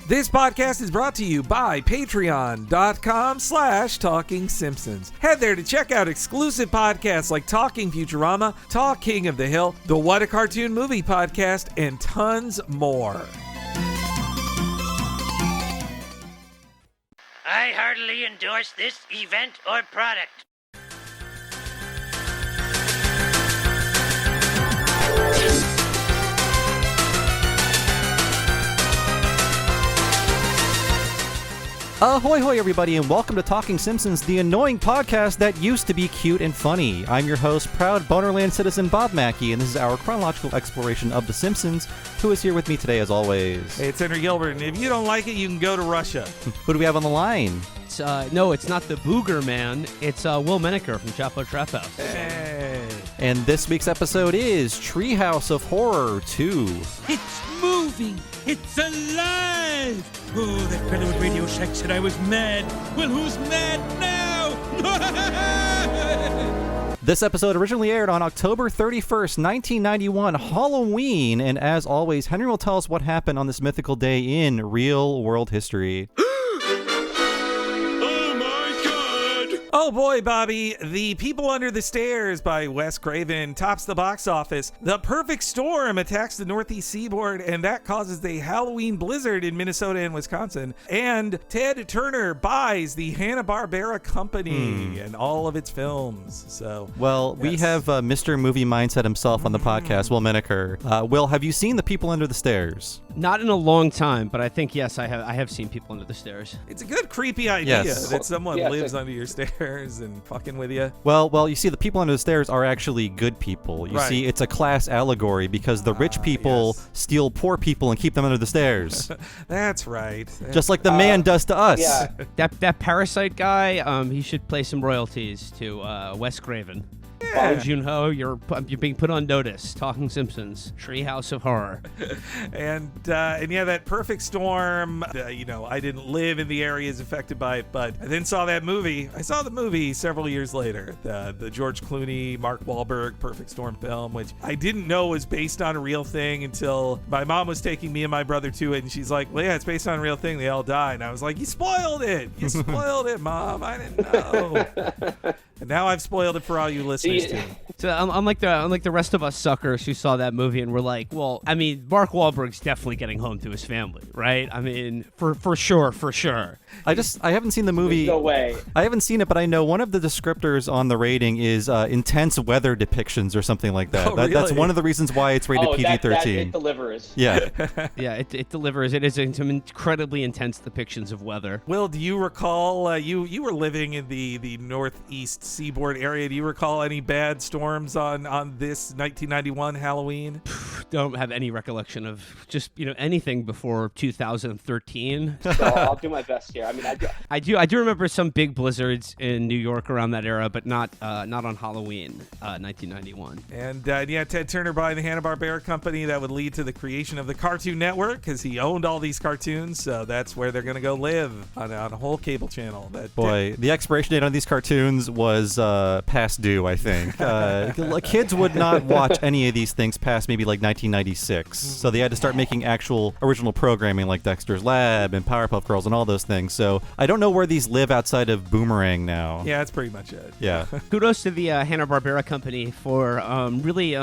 This podcast is brought to you by patreon.com/Talking Simpsons. Head there to check out exclusive podcasts like Talking Futurama, Talk King of the Hill, the What a Cartoon Movie podcast, and tons more. I heartily endorse this event or product. Ahoy hoy everybody, and welcome to Talking Simpsons, the annoying podcast that used to be cute and funny. I'm your host, proud Bonerland citizen Bob Mackey, and this is our chronological exploration of The Simpsons. Who is here with me today as always? Hey, it's Henry Gilbert, and if you don't like it, you can go to Russia. Who do we have on the line? No, it's not the Booger Man. It's Will Menaker from Chapo Trap House. Hey. And this week's episode is Treehouse of Horror 2. It's moving! It's alive! Oh, that fellow at Radio Shack said I was mad. Well, who's mad now? This episode originally aired on October 31st, 1991, Halloween, and as always, Henry will tell us what happened on this mythical day in real world history. Oh boy, Bobby, The People Under the Stairs by Wes Craven tops the box office. The Perfect Storm attacks the Northeast Seaboard, and that causes the Halloween blizzard in Minnesota and Wisconsin. And Ted Turner buys the Hanna-Barbera Company and all of its films. So, well, we have Mr. Movie Mindset himself on the podcast, Will Menaker. Will, have you seen The People Under the Stairs? Not in a long time, but I think, yes, I have seen People Under the Stairs. It's a good creepy idea that someone lives under your stairs and fucking with you. Well, you see, the people under the stairs are actually good people. You see, it's a class allegory because the rich people steal poor people and keep them under the stairs. That's right. Just like the man does to us. Yeah. That Parasite guy, he should pay some royalties to Wes Craven. Yeah. Junho, you're being put on notice. Talking Simpsons, Treehouse of Horror. and yeah, that Perfect Storm, I didn't live in the areas affected by it, but I then saw that movie. I saw the movie several years later, the George Clooney, Mark Wahlberg Perfect Storm film, which I didn't know was based on a real thing until my mom was taking me and my brother to it, and she's like, well, yeah, it's based on a real thing. They all die. And I was like, you spoiled it. You spoiled it, Mom. I didn't know. And now I've spoiled it for all you listeners too. So unlike the rest of us suckers who saw that movie and were like, well, I mean, Mark Wahlberg's definitely getting home to his family, right? I mean, for sure. I haven't seen the movie. There's no way. I haven't seen it, but I know one of the descriptors on the rating is intense weather depictions or something like that. Oh, really? That's one of the reasons why it's rated PG-13. It delivers. Yeah. Yeah, it delivers. It is some incredibly intense depictions of weather. Will, do you recall, you were living in the Northeast Seaboard area. Do you recall any bad storms on this 1991 Halloween? Don't have any recollection of just anything before 2013. So I'll do my best here. I mean, I do remember some big blizzards in New York around that era, but not on Halloween, 1991. And Ted Turner buying the Hanna-Barbera Company, that would lead to the creation of the Cartoon Network because he owned all these cartoons. So that's where they're going to go live on a whole cable channel. Boy, the expiration date on these cartoons was past due, I think. Kids would not watch any of these things past maybe like 1996. So they had to start making actual original programming like Dexter's Lab and Powerpuff Girls and all those things. So I don't know where these live outside of Boomerang now. Yeah, that's pretty much it. Yeah. Kudos to the Hanna-Barbera Company for really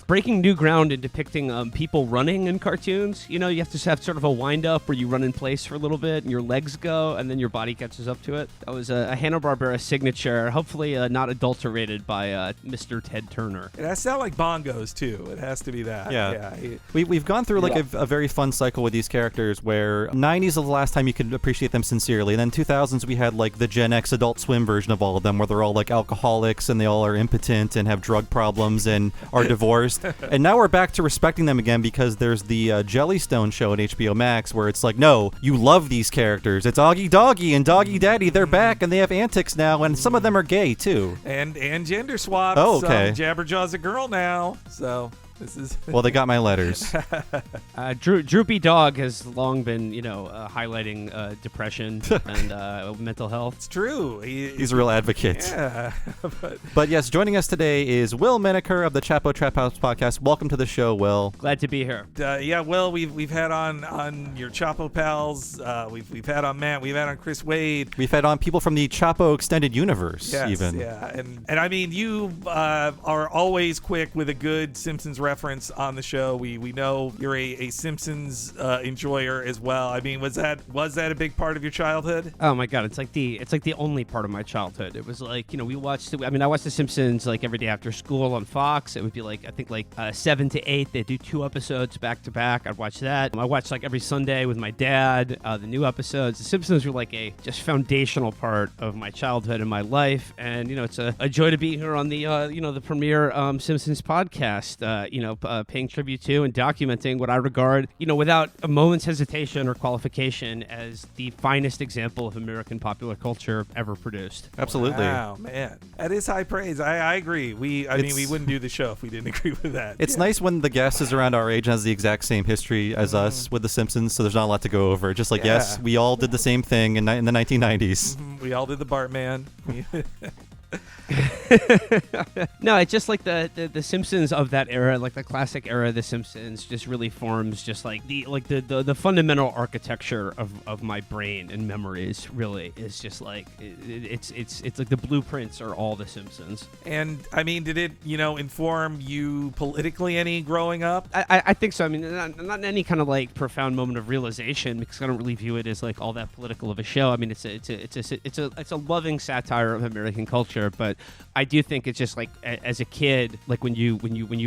breaking new ground in depicting people running in cartoons. You have to have sort of a wind-up where you run in place for a little bit and your legs go and then your body catches up to it. That was a Hanna-Barbera signature, hopefully not adulterated by Mr. Ted Turner. It has to sound like bongos, too. It has to be that. Yeah. We've gone through like a very fun cycle with these characters where 90s is the last time you could appreciate them sincerely. And then 2000s we had like the Gen X Adult Swim version of all of them where they're all like alcoholics and they all are impotent and have drug problems and are divorced. And now we're back to respecting them again because there's the Jellystone show on HBO Max where it's like, no, you love these characters. It's Augie Doggy and Doggy Daddy. They're back and they have antics now and some of them are gay too. And gender swaps. Oh, okay. Jabberjaw's a girl now, so This is Well, they got my letters. Droopy Dog has long been, highlighting depression and mental health. it's true. He's a real advocate. Yeah. But yes, joining us today is Will Menaker of the Chapo Trap House podcast. Welcome to the show, Will. Glad to be here. Will, we've had on your Chapo pals. We've had on Matt. We've had on Chris Wade. We've had on people from the Chapo extended universe, Yes, even. yeah, and I mean, you are always quick with a good Simpsons reference on the show. We know you're a Simpsons enjoyer as well. I mean, was that a big part of your childhood? Oh my God, it's like the only part of my childhood. It was like, I watched The Simpsons like every day after school on Fox. It would be like, I think like 7 to 8. They'd do 2 episodes back to back. I'd watch that. I watched like every Sunday with my dad, the new episodes. The Simpsons were like a just foundational part of my childhood and my life. And, it's a joy to be here on the, the premier Simpsons podcast, paying tribute to and documenting what I regard, without a moment's hesitation or qualification as the finest example of American popular culture ever produced. Absolutely. Wow, man, that is high praise. I agree. We wouldn't do the show if we didn't agree with that. It's nice when the guest is around our age and has the exact same history as us with The Simpsons, so there's not a lot to go over. Just like, yes, we all did the same thing in the 1990s. We all did the Bartman. No, it's just like the Simpsons of that era, like the classic era of The Simpsons, just really forms just like the fundamental architecture of my brain and memories. Really, is just like it's like the blueprints are all The Simpsons. And I mean, did it inform you politically any growing up? I think so. I mean, not in any kind of like profound moment of realization, because I don't really view it as like all that political of a show. I mean, it's a loving satire of American culture, but I do think it's just like as a kid, like when you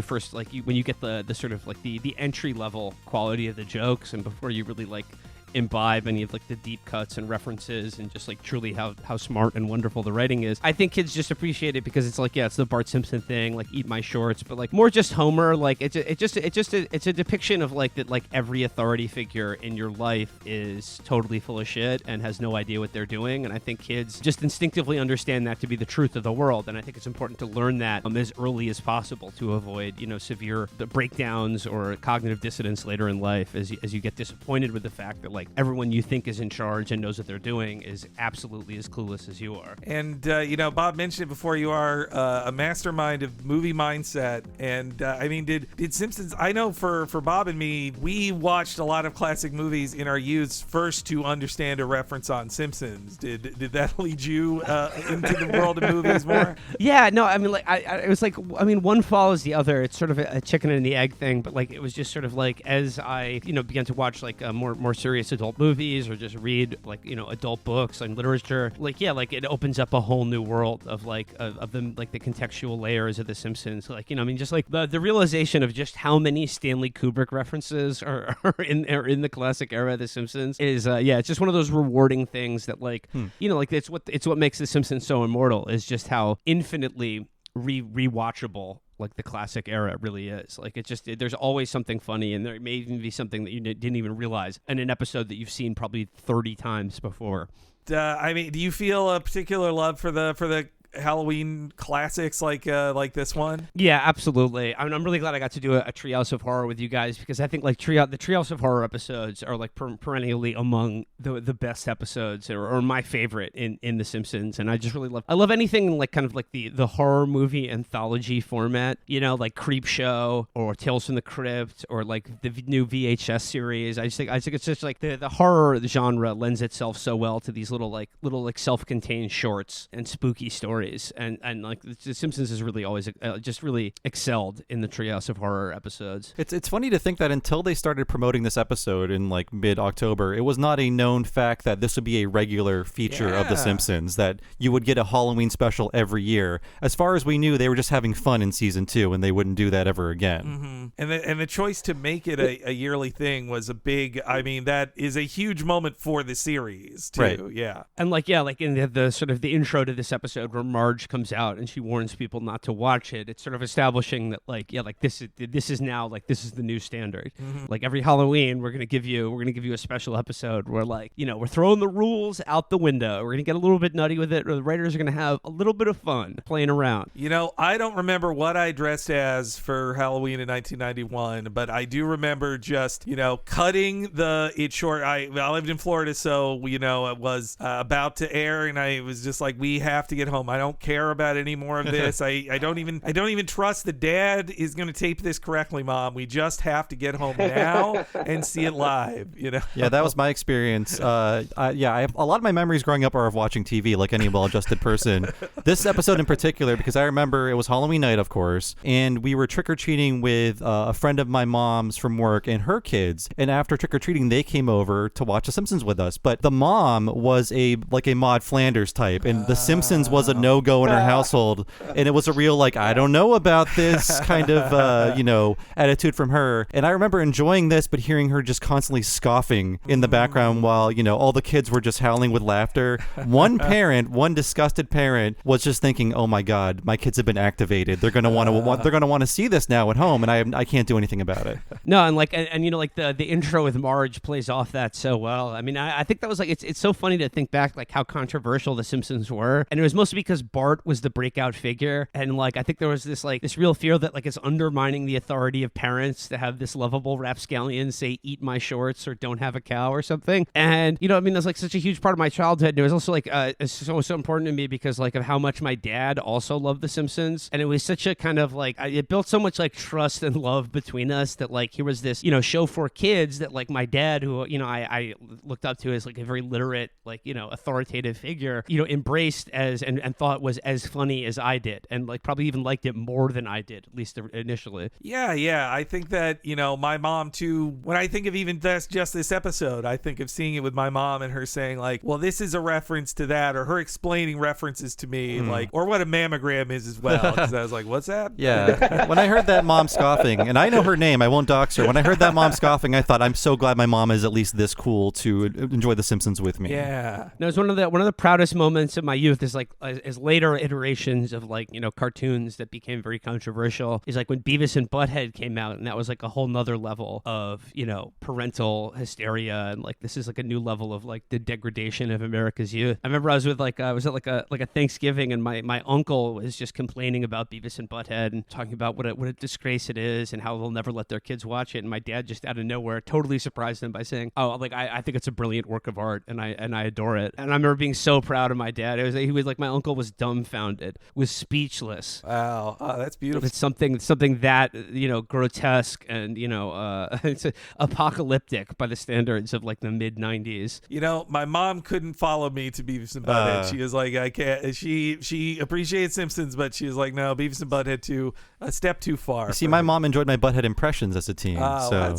first when you get the sort of like the entry level quality of the jokes, and before you really like imbibe any of like the deep cuts and references and just like truly how smart and wonderful the writing is. I think kids just appreciate it because it's like, it's the Bart Simpson thing, like eat my shorts, but like more just Homer. Like it's a depiction of like that, like every authority figure in your life is totally full of shit and has no idea what they're doing. And I think kids just instinctively understand that to be the truth of the world. And I think it's important to learn that as early as possible to avoid, severe breakdowns or cognitive dissonance later in life as you get disappointed with the fact that like everyone you think is in charge and knows what they're doing is absolutely as clueless as you are. And Bob mentioned it before, you are a mastermind of movie mindset. And I mean, did Simpsons? I know for Bob and me, we watched a lot of classic movies in our youths first to understand a reference on Simpsons. Did that lead you into the world of movies more? Yeah, no, I mean, like it was like, I mean, one follows the other. It's sort of a chicken and the egg thing, but like it was just sort of like as I began to watch like more serious adult movies or just read like adult books and literature, like it opens up a whole new world of like of the like the contextual layers of The Simpsons. Like just like the realization of just how many Stanley Kubrick references are in the classic era of The Simpsons is it's just one of those rewarding things that like like it's what makes The Simpsons so immortal, is just how infinitely rewatchable like the classic era really is. Like there's always something funny, and there may even be something that you didn't even realize in an episode that you've seen probably 30 times before. I mean, do you feel a particular love for the Halloween classics like this one? Yeah, absolutely. I mean, I'm really glad I got to do a Treehouse of Horror with you guys, because I think like the Treehouse of Horror episodes are like perennially among the best episodes, or my favorite in The Simpsons. And I just really love anything like kind of like the horror movie anthology format, like Creep Show or Tales from the Crypt or like the new VHS series. I think it's just like the horror genre lends itself so well to these little self-contained shorts and spooky stories. And like The Simpsons has really always just really excelled in the Treehouse of Horror episodes. It's funny to think that until they started promoting this episode in like mid-October, it was not a known fact that this would be a regular feature of The Simpsons, that you would get a Halloween special every year. As far as we knew, they were just having fun in season 2, and they wouldn't do that ever again. Mm-hmm. And the choice to make it a yearly thing was a big, I mean, that is a huge moment for the series too. Right. Yeah. And like in the sort of the intro to this episode, where Marge comes out and she warns people not to watch it, it's sort of establishing that like, yeah, like this is now like this is the new standard. Like every Halloween we're gonna give you a special episode where like, you know, we're throwing the rules out the window. We're gonna get a little bit nutty with it, or the writers are gonna have a little bit of fun playing around. You know, I don't remember what I dressed as for Halloween in 1991, but I do remember just, you know, cutting it short. I lived in Florida, so, you know, it was about to air, and I was just like, we have to get home. I don't care about any more of this. I don't even trust that Dad is going to tape this correctly, Mom. We just have to get home now and see it live, you know? Yeah, that was my experience. I have a lot of my memories growing up are of watching TV like any well-adjusted person. This episode in particular, because I remember it was Halloween night, of course, and we were trick-or-treating with a friend of my mom's from work and her kids, and after trick-or-treating, they came over to watch The Simpsons with us. But the mom was a Maude Flanders type, and The Simpsons was a no-go in her household, and it was a real, like, I don't know about this kind of, attitude from her. And I remember enjoying this, but hearing her just constantly scoffing in the background while, you know, all the kids were just howling with laughter. One disgusted parent was just thinking, oh my God, my kids have been activated. They're going to want to see this now at home, and I can't do anything about it. No, and like, and you know, like the intro with Marge plays off that so well. I mean, I think that was like, it's so funny to think back, like how controversial The Simpsons were. And it was mostly because Bart was the breakout figure. And like, I think there was this real fear that like it's undermining the authority of parents to have this lovable rapscallion say, eat my shorts or don't have a cow or something. And, you know, I mean, that's like such a huge part of my childhood. And it was also like, it's so important to me because like of how much my dad also loved The Simpsons. And it was such a kind of like, it built so much like trust and love between us that like here was this, you know, show for kids that like my dad, who, you know, I looked up to as like a very literate, like, you know, authoritative figure, you know, embraced as and thought was as funny as I did, and like probably even liked it more than I did, at least initially. Yeah. I think that, you know, my mom too, when I think of even just this episode, I think of seeing it with my mom and her saying like, well, this is a reference to that, or her explaining references to me, like, or what a mammogram is as well. Because I was like, what's that? Yeah. When I heard that mom scoffing, and I know her name, I won't dox her. When I heard that mom scoffing, I thought, I'm so glad my mom is at least this cool to enjoy The Simpsons with me. Yeah. No, it's one of the proudest moments of my youth is like as later iterations of like, you know, cartoons that became very controversial is like when Beavis and Butthead came out, and that was like a whole nother level of, you know, parental hysteria, and like this is like a new level of like the degradation of America's youth. I remember I was with like I was at like a Thanksgiving, and my uncle was just complaining about Beavis and Butthead and talking about what a disgrace it is and how they'll never let their kids watch it. And my dad just out of nowhere totally surprised him by saying, "Oh, like I think it's a brilliant work of art, and I adore it." And I remember being so proud of my dad. He was like, my uncle was dumbfounded, was speechless. Wow, that's beautiful. It's something that, you know, grotesque and, you know, it's apocalyptic by the standards of like the mid '90s. You know, my mom couldn't follow me to Beavis and Butthead. She was like, I can't. She appreciates Simpsons, but she was like, no, Beavis and Butthead too, a step too far. You see, my mom enjoyed my Butthead impressions as a teen. So.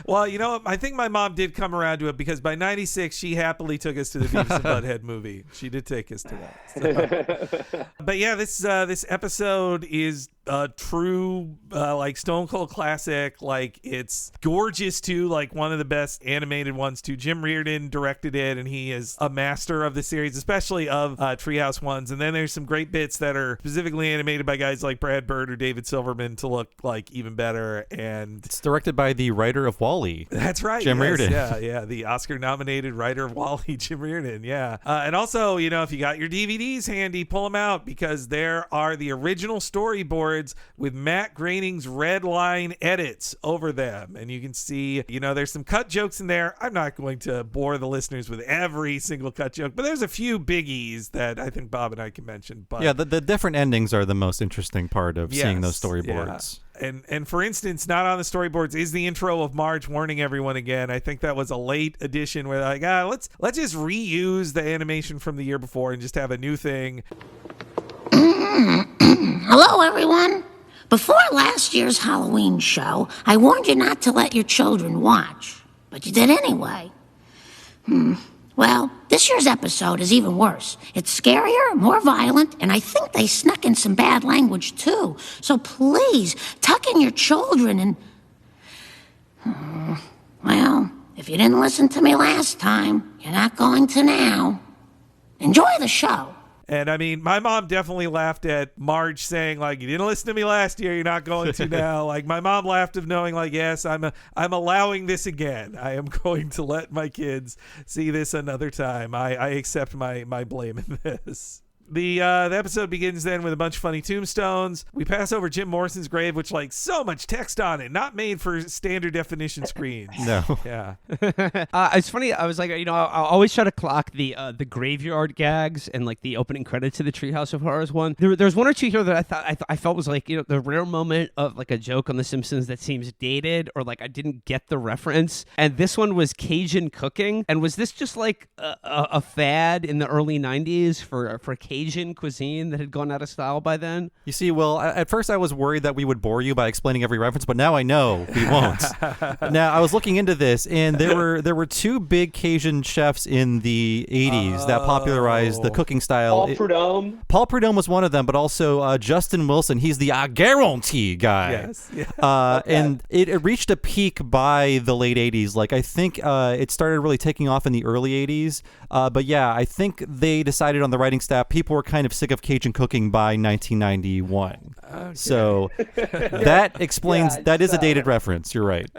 Well, you know, I think my mom did come around to it because by '96 she happily took us to the Beavis and Butthead movie. She did take us to that. So. But yeah, this episode is a true like Stone Cold classic. Like, it's gorgeous too, like one of the best animated ones too. Jim Reardon directed it, and he is a master of the series, especially of Treehouse ones. And then there's some great bits that are specifically animated by guys like Brad Bird or David Silverman to look like even better. And it's directed by the writer of WALL-E. That's right, Jim Reardon. Yeah, the Oscar-nominated writer of WALL-E, Jim Reardon. Yeah, and also, you know, if you got your DVDs handy, pull them out because there are the original storyboards with Matt Groening's red line edits over them, and you can see, you know, there's some cut jokes in there. I'm not going to bore the listeners with every single cut joke, but there's a few biggies that I think Bob and I can mention. But yeah, the different endings are the most interesting part of seeing those storyboards. Yeah. And for instance, not on the storyboards is the intro of Marge warning everyone again. I think that was a late addition where like, let's just reuse the animation from the year before and just have a new thing. Hello, everyone. Before last year's Halloween show, I warned you not to let your children watch, but you did anyway. Well, this year's episode is even worse. It's scarier, more violent, and I think they snuck in some bad language, too. So please, tuck in your children and... Well, if you didn't listen to me last time, you're not going to now. Enjoy the show. And I mean, my mom definitely laughed at Marge saying, like, you didn't listen to me last year, you're not going to now. Like, my mom laughed of knowing, like, yes, I'm allowing this again. I am going to let my kids see this another time. I accept my blame in this. The episode begins then with a bunch of funny tombstones. We pass over Jim Morrison's grave, which like so much text on it, not made for standard definition screens. No. Yeah. It's funny. I was like, I always try to clock the graveyard gags and like the opening credits to the Treehouse of Horrors one. There's one or two here that I felt was like, the rare moment of like a joke on The Simpsons that seems dated or like I didn't get the reference. And this one was Cajun cooking. And was this just like a fad in the early 90s for Cajun cuisine that had gone out of style by then? You see, Will, at first I was worried that we would bore you by explaining every reference, but now I know we won't. Now, I was looking into this, and there were two big Cajun chefs in the 80s that popularized the cooking style. Paul Prudhomme. Paul Prudhomme was one of them, but also Justin Wilson. He's the I guarantee guy. Yes. Yeah. Okay. And it reached a peak by the late 80s. Like, I think it started really taking off in the early 80s. But yeah, I think they decided on the writing staff, people were kind of sick of Cajun cooking by 1991. Okay. So that explains, that is a dated reference. You're right.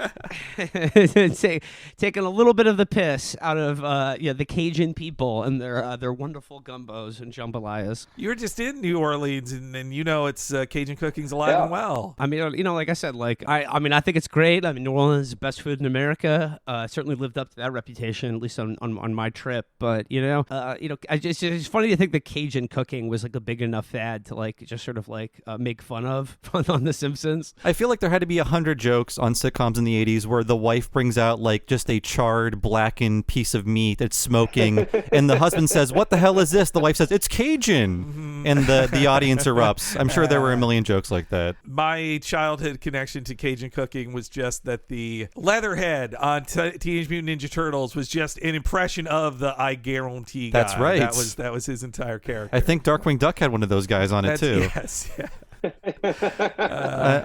Taking a little bit of the piss out of the Cajun people and their wonderful gumbos and jambalayas. You were just in New Orleans, and it's Cajun cooking's alive and well. I mean, like I said, like I mean, I think it's great. I mean, New Orleans is the best food in America. Certainly lived up to that reputation, at least on my trip. But it's funny to think that Cajun cooking was like a big enough fad to like just sort of like make fun of on The Simpsons. I feel like there had to be 100 jokes on sitcoms in the 80s where the wife brings out like just a charred, blackened piece of meat that's smoking, and the husband says, "What the hell is this?" The wife says, "It's Cajun," and the audience erupts. I'm sure there were a million jokes like that. My childhood connection to Cajun cooking was just that the Leatherhead on Teenage Mutant Ninja Turtles was just an impression of the I guarantee guy. That's right. That was his entire character. I think Darkwing Duck had one of those guys on it too. Yes. Yeah.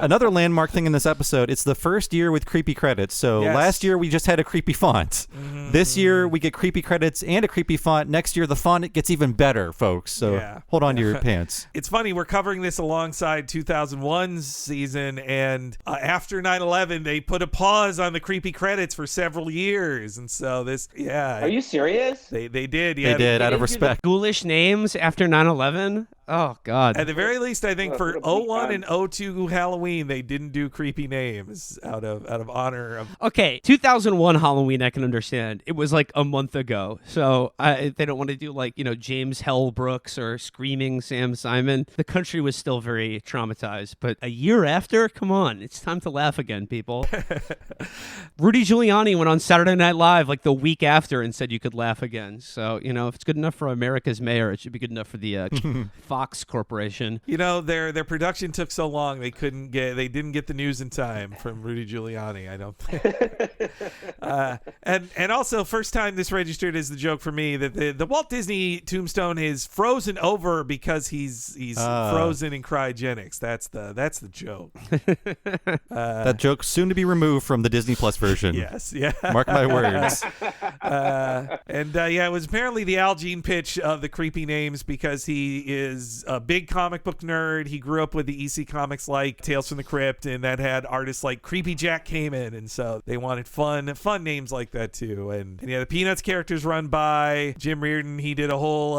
Another landmark thing in this episode, it's the first year with creepy credits. So last year we just had a creepy font. This year we get creepy credits and a creepy font. Next year the font gets even better, folks. So hold on to your pants. It's funny, we're covering this alongside 2001's season, and after 9/11 they put a pause on the creepy credits for several years, and so this Are you serious? They did. They did, out of respect. Ghoulish names after 9/11. Oh God. At the very least, I think for 01 and 02 Halloween, they didn't do creepy names out of honor of. Okay, 2001 Halloween, I can understand. It was like a month ago, so they don't want to do like James Hell Brooks or Screaming Sam Simon. The country was still very traumatized, but a year after, come on, it's time to laugh again, people. Rudy Giuliani went on Saturday Night Live like the week after and said you could laugh again. So if it's good enough for America's mayor, it should be good enough for the Fox Corporation. Their production took so long they didn't get the news in time from Rudy Giuliani, I don't think. And also, first time this registered as the joke for me that the Walt Disney tombstone is frozen over because he's frozen in cryogenics. That's the joke. That joke soon to be removed from the Disney Plus version. Yes, yeah. Mark my words. It was apparently the Al Jean pitch of the creepy names because he is a big comic book nerd. He grew up with the EC Comics like Tales from the Crypt, and that had artists like Creepy Jack Kamen, and so they wanted fun names like that too. And the Peanuts characters run by Jim Reardon. He did a whole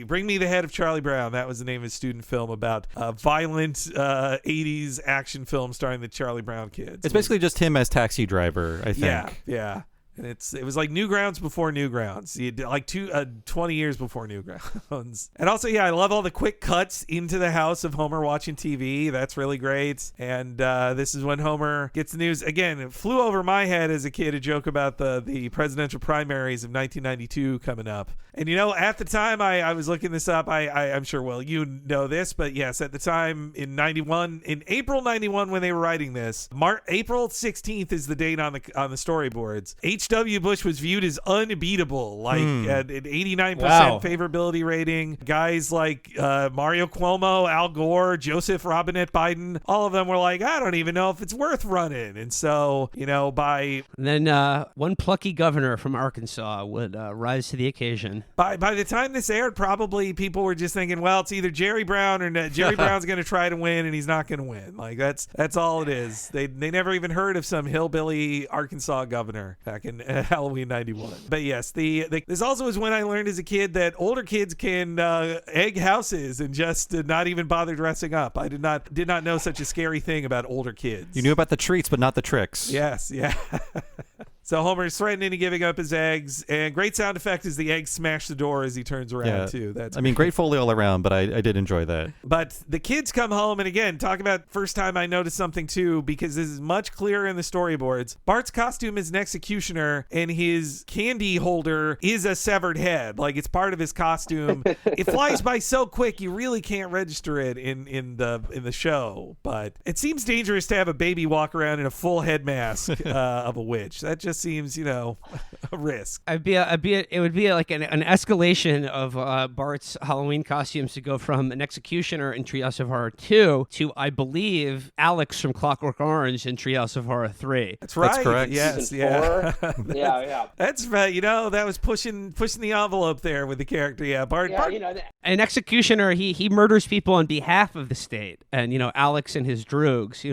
Bring Me the Head of Charlie Brown. That was the name of his student film about violent 80s action film starring the Charlie Brown kids. It's basically just him as Taxi Driver, I think. Yeah. And it was like Newgrounds before Newgrounds. You did like 20 years before Newgrounds. And also, I love all the quick cuts into the house of Homer watching TV. That's really great. And this is when Homer gets the news. Again, it flew over my head as a kid, a joke about the presidential primaries of 1992 coming up. And at the time I was looking this up, I'm sure, well, you know this, but yes, at the time in April 91 when they were writing this, April 16th is the date on the storyboards. H.W. Bush was viewed as unbeatable, like at an 89% Wow. favorability rating. Guys like Mario Cuomo, Al Gore, Joseph Robinette Biden, all of them were like, I don't even know if it's worth running. And so, by And then one plucky governor from Arkansas would rise to the occasion. by the time this aired, probably people were just thinking, well, it's either Jerry Brown or Jerry Brown's going to try to win, and he's not going to win. Like that's all it is. They never even heard of some hillbilly Arkansas governor back in Halloween '91. But yes, this also is when I learned as a kid that older kids can egg houses and just not even bother dressing up. I did not know such a scary thing about older kids. You knew about the treats, but not the tricks. Yes, yeah. So Homer's threatening to giving up his eggs, and great sound effect is the eggs smash the door as he turns around too. I mean, great Foley all around, but I did enjoy that. But the kids come home, and again, talk about first time I noticed something too, because this is much clearer in the storyboards. Bart's costume is an executioner, and his candy holder is a severed head. Like, it's part of his costume. It flies by so quick, you really can't register it in the show. But it seems dangerous to have a baby walk around in a full head mask of a witch. That just seems, a risk. It would be like an escalation of Bart's Halloween costumes to go from an executioner in Treehouse of Horror 2 to, I believe, Alex from Clockwork Orange in Treehouse of Horror 3. That's right. That's correct. Yes, Season yeah. 4. Yeah. That's right. That was pushing the envelope there with the character. Yeah, Bart. An executioner, he murders people on behalf of the state, and Alex and his droogs,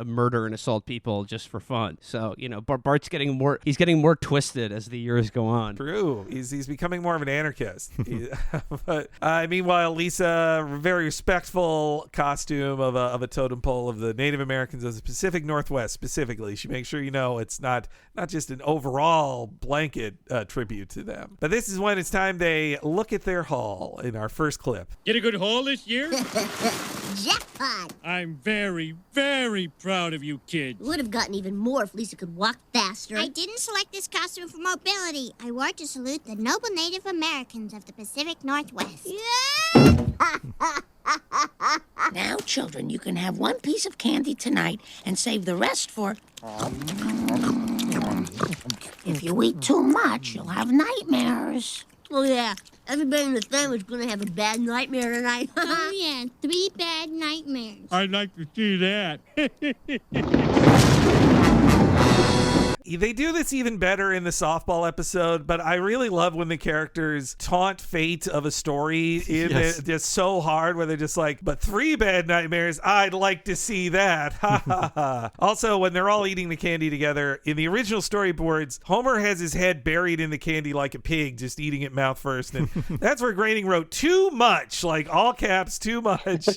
murder and assault people just for fun. So Bart's getting more twisted as the years go on. True. He's becoming more of an anarchist. But meanwhile, Lisa, very respectful costume of a totem pole of the Native Americans of the Pacific Northwest specifically. She makes sure it's not just an overall blanket tribute to them. But this is when it's time they look at their haul in our first clip. Get a good haul this year? Jackpot! I'm very, very proud of you kids. Would have gotten even more if Lisa could walk faster. I didn't select this costume for mobility. I wore it to salute the noble Native Americans of the Pacific Northwest. Now, children, you can have one piece of candy tonight and save the rest for... If you eat too much, you'll have nightmares. Oh, yeah. Everybody in the family's going to have a bad nightmare tonight. Oh, yeah, 3 bad nightmares. I'd like to see that. They do this even better in the softball episode, but I really love when the characters taunt fate of a story in Yes. it just so hard, where they're just like, but 3 bad nightmares, I'd like to see that. Ha ha ha. Also, when they're all eating the candy together, in the original storyboards, Homer has his head buried in the candy like a pig, just eating it mouth first. And that's where Groening wrote too much, like all caps, too much.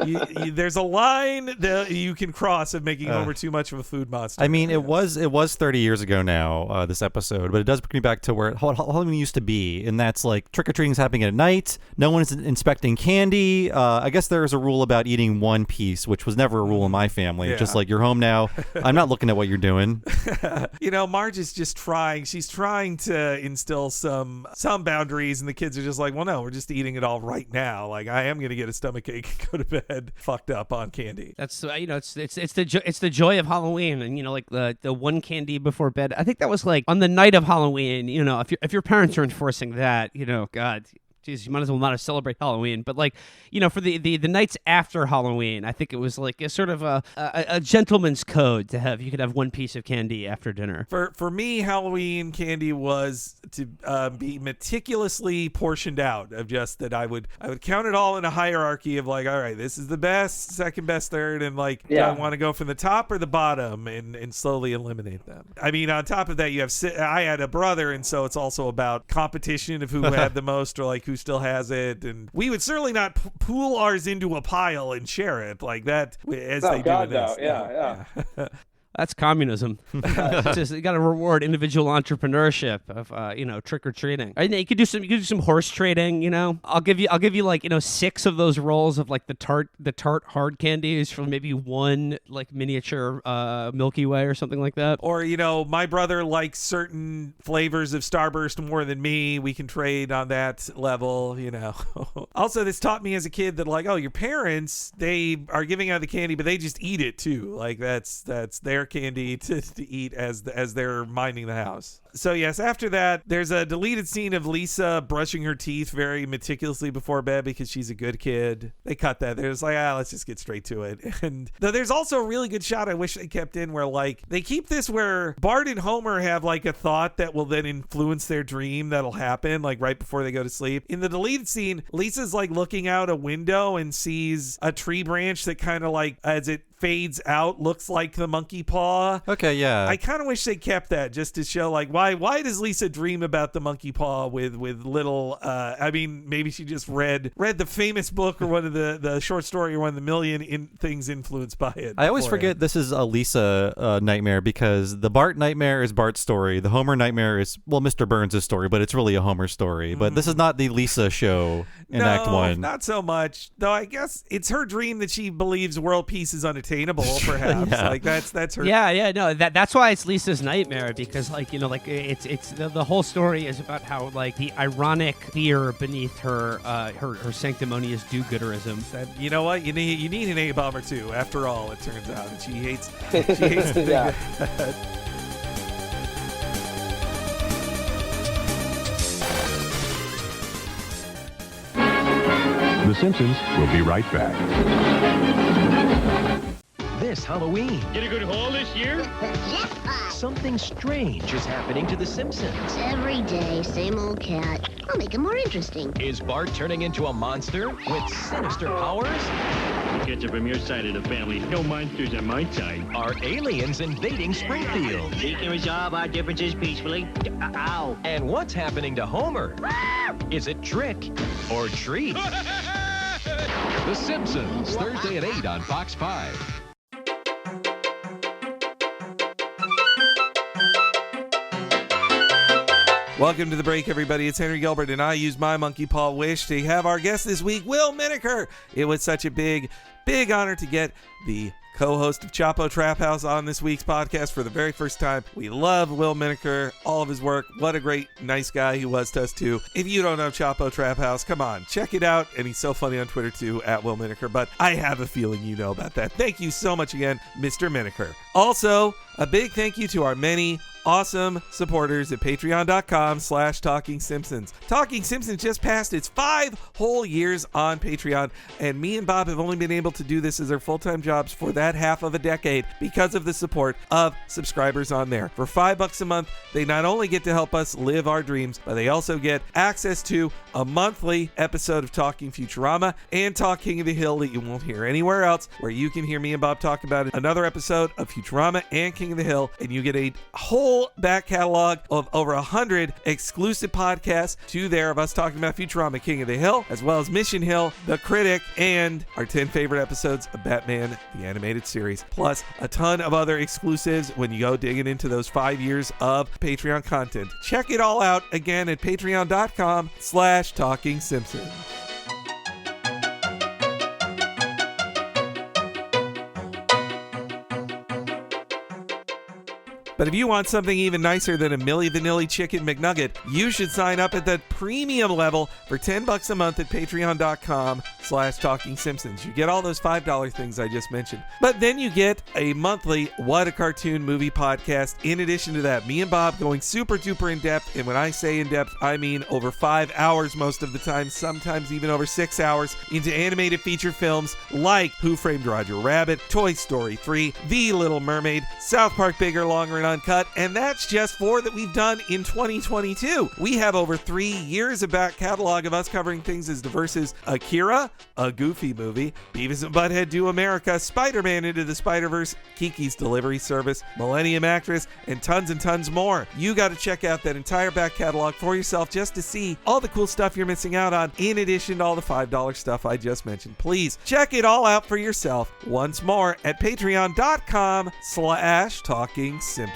There's a line that you can cross of making Homer too much of a food monster. I mean, it was 30 years ago now, this episode, but it does bring me back to where Halloween used to be, and that's like trick-or-treating is happening at night, no one is inspecting candy. I guess there's a rule about eating one piece, which was never a rule in my family. Yeah. Just like, you're home now, I'm not looking at what you're doing. Marge is just trying. She's trying to instill some boundaries, and the kids are just like, well, no, we're just eating it all right now. Like, I am going to get a stomachache and go to bed fucked up on candy. That's it's the joy of Halloween, and like the one candy before bed. I think that was like on the night of Halloween. If your parents are enforcing that, God. Jeez, you might as well not celebrate Halloween. But for the nights after Halloween, I think it was like a sort of a gentleman's code to have. You could have one piece of candy after dinner. For me, Halloween candy was to be meticulously portioned out, of just that I would count it all in a hierarchy of like, all right, this is the best, second best, third, and do I want to go from the top or the bottom, and slowly eliminate them. I mean, on top of that, I had a brother, and so it's also about competition of who had the most, or like who still has it, and we would certainly not pool ours into a pile and share it like that as they do in this. Yeah. That's communism. Just, you got to reward individual entrepreneurship of trick or treating. You could do some horse trading. I'll give you like 6 of those rolls of like the tart hard candies from maybe one like miniature Milky Way or something like that. Or my brother likes certain flavors of Starburst more than me. We can trade on that level. Also, this taught me as a kid that like, oh, your parents, they are giving out the candy, but they just eat it too. Like that's their bear candy to eat as they're minding the house. So yes, after that, there's a deleted scene of Lisa brushing her teeth very meticulously before bed because she's a good kid. They cut that. They're just like, let's just get straight to it. And there's also a really good shot I wish they kept in where like they keep this where Bart and Homer have like a thought that will then influence their dream that'll happen like right before they go to sleep. In the deleted scene, Lisa's like looking out a window and sees a tree branch that kind of like as it fades out looks like the monkey paw. Okay, yeah. I kind of wish they kept that just to show like why does Lisa dream about the monkey paw with little I mean maybe she just read the famous book or one of the short story or one of the million things influenced by it. I always forget this is a Lisa nightmare because the Bart nightmare is Bart's story. The Homer nightmare is Mr. Burns' story, but it's really a Homer story. But this is not the Lisa show in Act 1. Not so much. Though I guess it's her dream that she believes world peace is unattainable. Perhaps like that's her. No, that's why it's Lisa's nightmare because like it's the whole story is about how like the ironic fear beneath her sanctimonious do-gooderism. That, you know what, you need an A-bomb or two. After all, it turns out, and she hates to think that. The Simpsons will be right back. This Halloween, Get a good haul this year? Yes, Pop. something strange is happening to the Simpsons. Every day, same old cat. I'll make it more interesting. Is Bart turning into a monster with sinister powers? Catch it from your side of the family. No monsters on my side. Are aliens invading Springfield? We can resolve our differences peacefully. Ow. And what's happening to Homer? Is it trick or treat? The Simpsons, Thursday at 8 on Fox 5. Welcome to the break, everybody. It's Henry Gilbert, and I used my monkey paw wish to have our guest this week, Will Menaker. It was such a big honor to get the co-host of Chapo Trap House on this week's podcast for the very first time. We love Will Menaker, all of his work. What a great, nice guy he was to us, too. If you don't know Chapo Trap House, come on, check it out. And he's so funny on Twitter, too, at Will Menaker. But I have a feeling you know about that. Thank you so much again, Mr. Menaker. Also, a big thank you to our many awesome supporters at patreon.com/Talking Simpsons. Talking Simpsons just passed its 5 whole years on Patreon, and me and Bob have only been able to do this as our full-time jobs for that half of a decade because of the support of subscribers on there. For $5 a month, they not only get to help us live our dreams, but they also get access to a monthly episode of Talking Futurama and Talk King of the Hill that you won't hear anywhere else, where you can hear me and Bob talk about another episode of Futurama and King of the Hill, and you get a whole back catalog of over 100 exclusive podcasts to there of us talking about Futurama, King of the Hill, as well as Mission Hill, The Critic, and our 10 favorite episodes of Batman, the animated series, plus a ton of other exclusives when you go digging into those 5 years of Patreon content. Check it all out again at patreon.com/Talking Simpsons. But if you want something even nicer than a Milli Vanilli Chicken McNugget, you should sign up at the premium level for $10 a month at patreon.com/Talking Simpsons. You get all those $5 things I just mentioned. But then you get a monthly What a Cartoon Movie podcast. In addition to that, me and Bob going super duper in depth. And when I say in depth, I mean over 5 hours most of the time, sometimes even over 6 hours into animated feature films like Who Framed Roger Rabbit, Toy Story 3, The Little Mermaid, South Park Bigger, Longer, and Uncut, and that's just 4 that we've done in 2022. We have over 3 years of back catalog of us covering things as diverse as Akira, a Goofy movie, Beavis and Butthead Do America, Spider-Man Into the Spider-Verse, Kiki's Delivery Service, Millennium Actress, and tons more. You got to check out that entire back catalog for yourself just to see all the cool stuff you're missing out on, in addition to all the $5 stuff I just mentioned. Please check it all out for yourself once more at patreon.com/Talking Simpsons.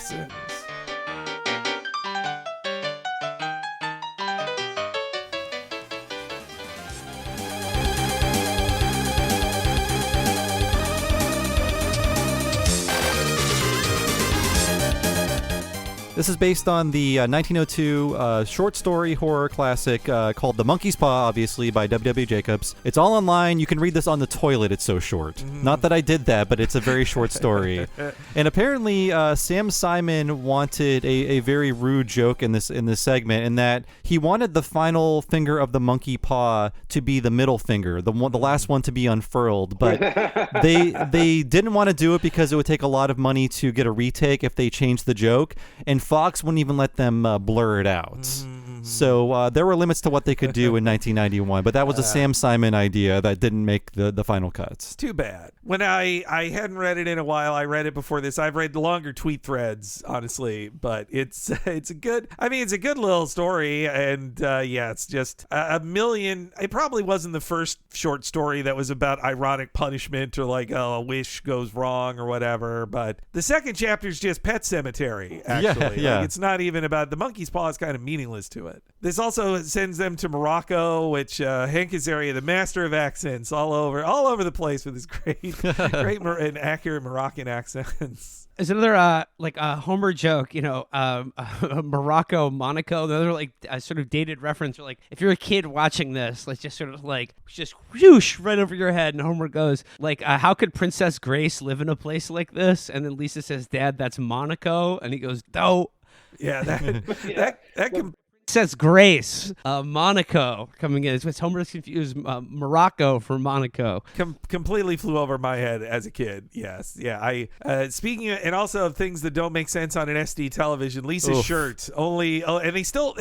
This is based on the 1902 short story horror classic called The Monkey's Paw, obviously, by W.W. Jacobs. It's all online. You can read this on the toilet. It's so short. Not that I did that, but it's a very short story. And apparently, Sam Simon wanted a very rude joke in this segment, in that he wanted the final finger of the monkey paw to be the middle finger, the last one to be unfurled. But they didn't want to do it because it would take a lot of money to get a retake if they changed the joke, and Fox wouldn't even let them blur it out. So there were limits to what they could do in 1991, but that was a Sam Simon idea that didn't make the final cuts. Too bad. When I hadn't read it in a while, I read it before this. I've read the longer tweet threads, honestly, but it's a good little story, and it's just a million. It probably wasn't the first short story that was about ironic punishment or like a wish goes wrong or whatever, but the second chapter is just Pet Cemetery, actually. Yeah. Like, it's not even about the monkey's paw. It's kind of meaningless to it. This also sends them to Morocco, which Hank Azaria, the master of accents, all over the place with his great and accurate Moroccan accents. Is another like a Homer joke, Morocco, Monaco, another like a sort of dated reference. Or like, if you're a kid watching this, like just sort of like just whoosh right over your head, and Homer goes like, "How could Princess Grace live in a place like this?" And then Lisa says, "Dad, that's Monaco," and he goes, "No." Yeah, that can. Says Grace, Monaco coming in. It's Homer's confused Morocco for Monaco. Completely flew over my head as a kid. Yes, yeah. Speaking of, and also of things that don't make sense on an SD television, Lisa's shirt and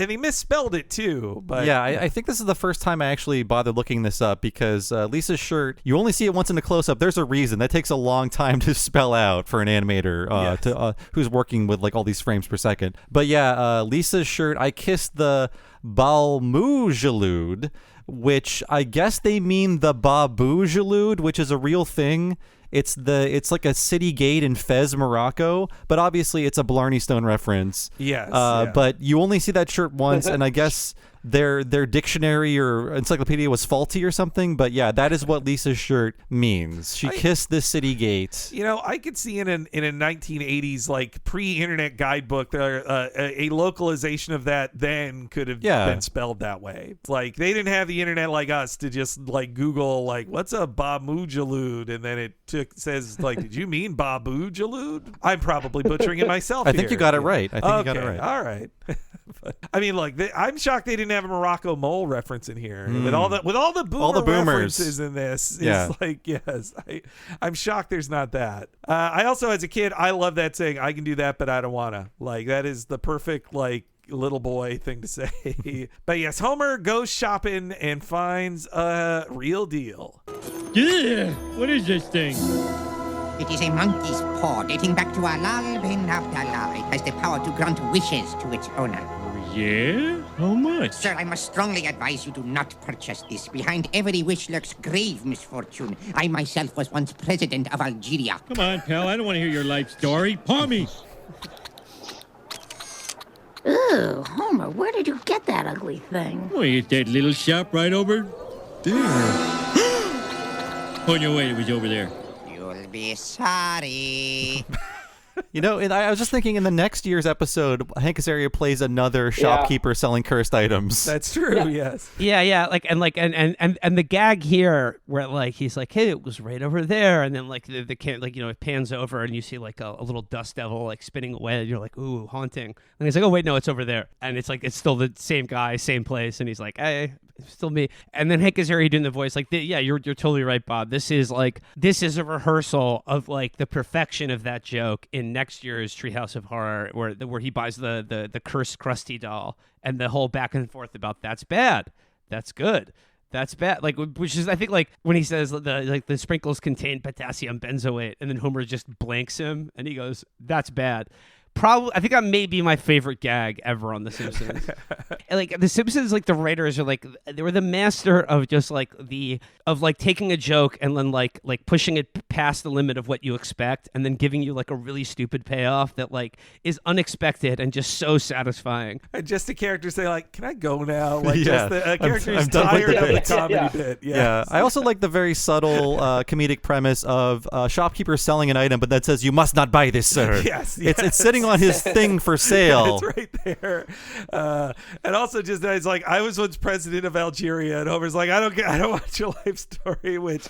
he misspelled it too. But yeah, I think this is the first time I actually bothered looking this up, because Lisa's shirt, you only see it once in the close-up. There's a reason that takes a long time to spell out for an animator who's working with like all these frames per second. But yeah, Lisa's shirt, I kissed the Balmujalud, which I guess they mean the Babujalud, which is a real thing. It's like a city gate in Fez, Morocco, but obviously it's a Blarney Stone reference. Yes. But you only see that shirt once, and I guess their dictionary or encyclopedia was faulty or something. But yeah, that is what Lisa's shirt means. She kissed the city gate. I could see in a 1980s like pre-internet guidebook a localization of that then could have been spelled that way. Like they didn't have the internet like us to just like Google like what's a Bamujalud, and then it says like, did you mean Babujalud? I'm probably butchering it myself. I think you got it right. I think you got it right. All right. But, I mean, look, I'm shocked they didn't have a Morocco mole reference in here. With all the boomers references in this. It's like, yes, I'm shocked there's not that. I also, as a kid, I love that saying, I can do that, but I don't wanna. Like, that is the perfect, like, little boy thing to say. But yes, Homer goes shopping and finds a real deal. Yeah, what is this thing? It is a monkey's paw dating back to Alal bin Abdallah. It has the power to grant wishes to its owner. Oh, yeah? How much? Sir, I must strongly advise you do not purchase this. Behind every wish lurks grave misfortune. I myself was once president of Algeria. Come on, pal. I don't want to hear your life story. Paw me. Ooh, Homer, where did you get that ugly thing? Oh, you that little shop right over there. On your way, it was over there. You'll be sorry. And I was just thinking, in the next year's episode, Hank Azaria plays another shopkeeper selling cursed items. That's true. Yes. Yeah. And the gag here, where like he's like, "Hey, it was right over there," and then like it pans over and you see like a little dust devil like spinning away, and you're like, "Ooh, haunting." And he's like, "Oh wait, no, it's over there," and it's like it's still the same guy, same place, and he's like, "Hey, it's still me." And then Hank Azaria doing the voice like, "Yeah, you're totally right, Bob. This is a rehearsal of like the perfection of that joke in next year's Treehouse of Horror, where he buys the cursed Krusty doll, and the whole back and forth about that's bad, that's good, that's bad, like, which is I think like when he says the sprinkles contain potassium benzoate, and then Homer just blanks him and he goes, that's bad. Probably, I think that may be my favorite gag ever on The Simpsons. Like The Simpsons, like the writers are like they were the master of just like taking a joke and then like pushing it past the limit of what you expect, and then giving you like a really stupid payoff that like is unexpected and just so satisfying. And just the characters say like, "Can I go now?" Like just the character is I'm done with tired the of the bit. comedy bit. Yes. Yeah, I also like the very subtle comedic premise of a shopkeeper selling an item, but that says, "You must not buy this, sir." Yes. It's sitting on his thing for sale. It's right there. And also just that it's like, I was once president of Algeria, and Homer's like, I don't want your life story, which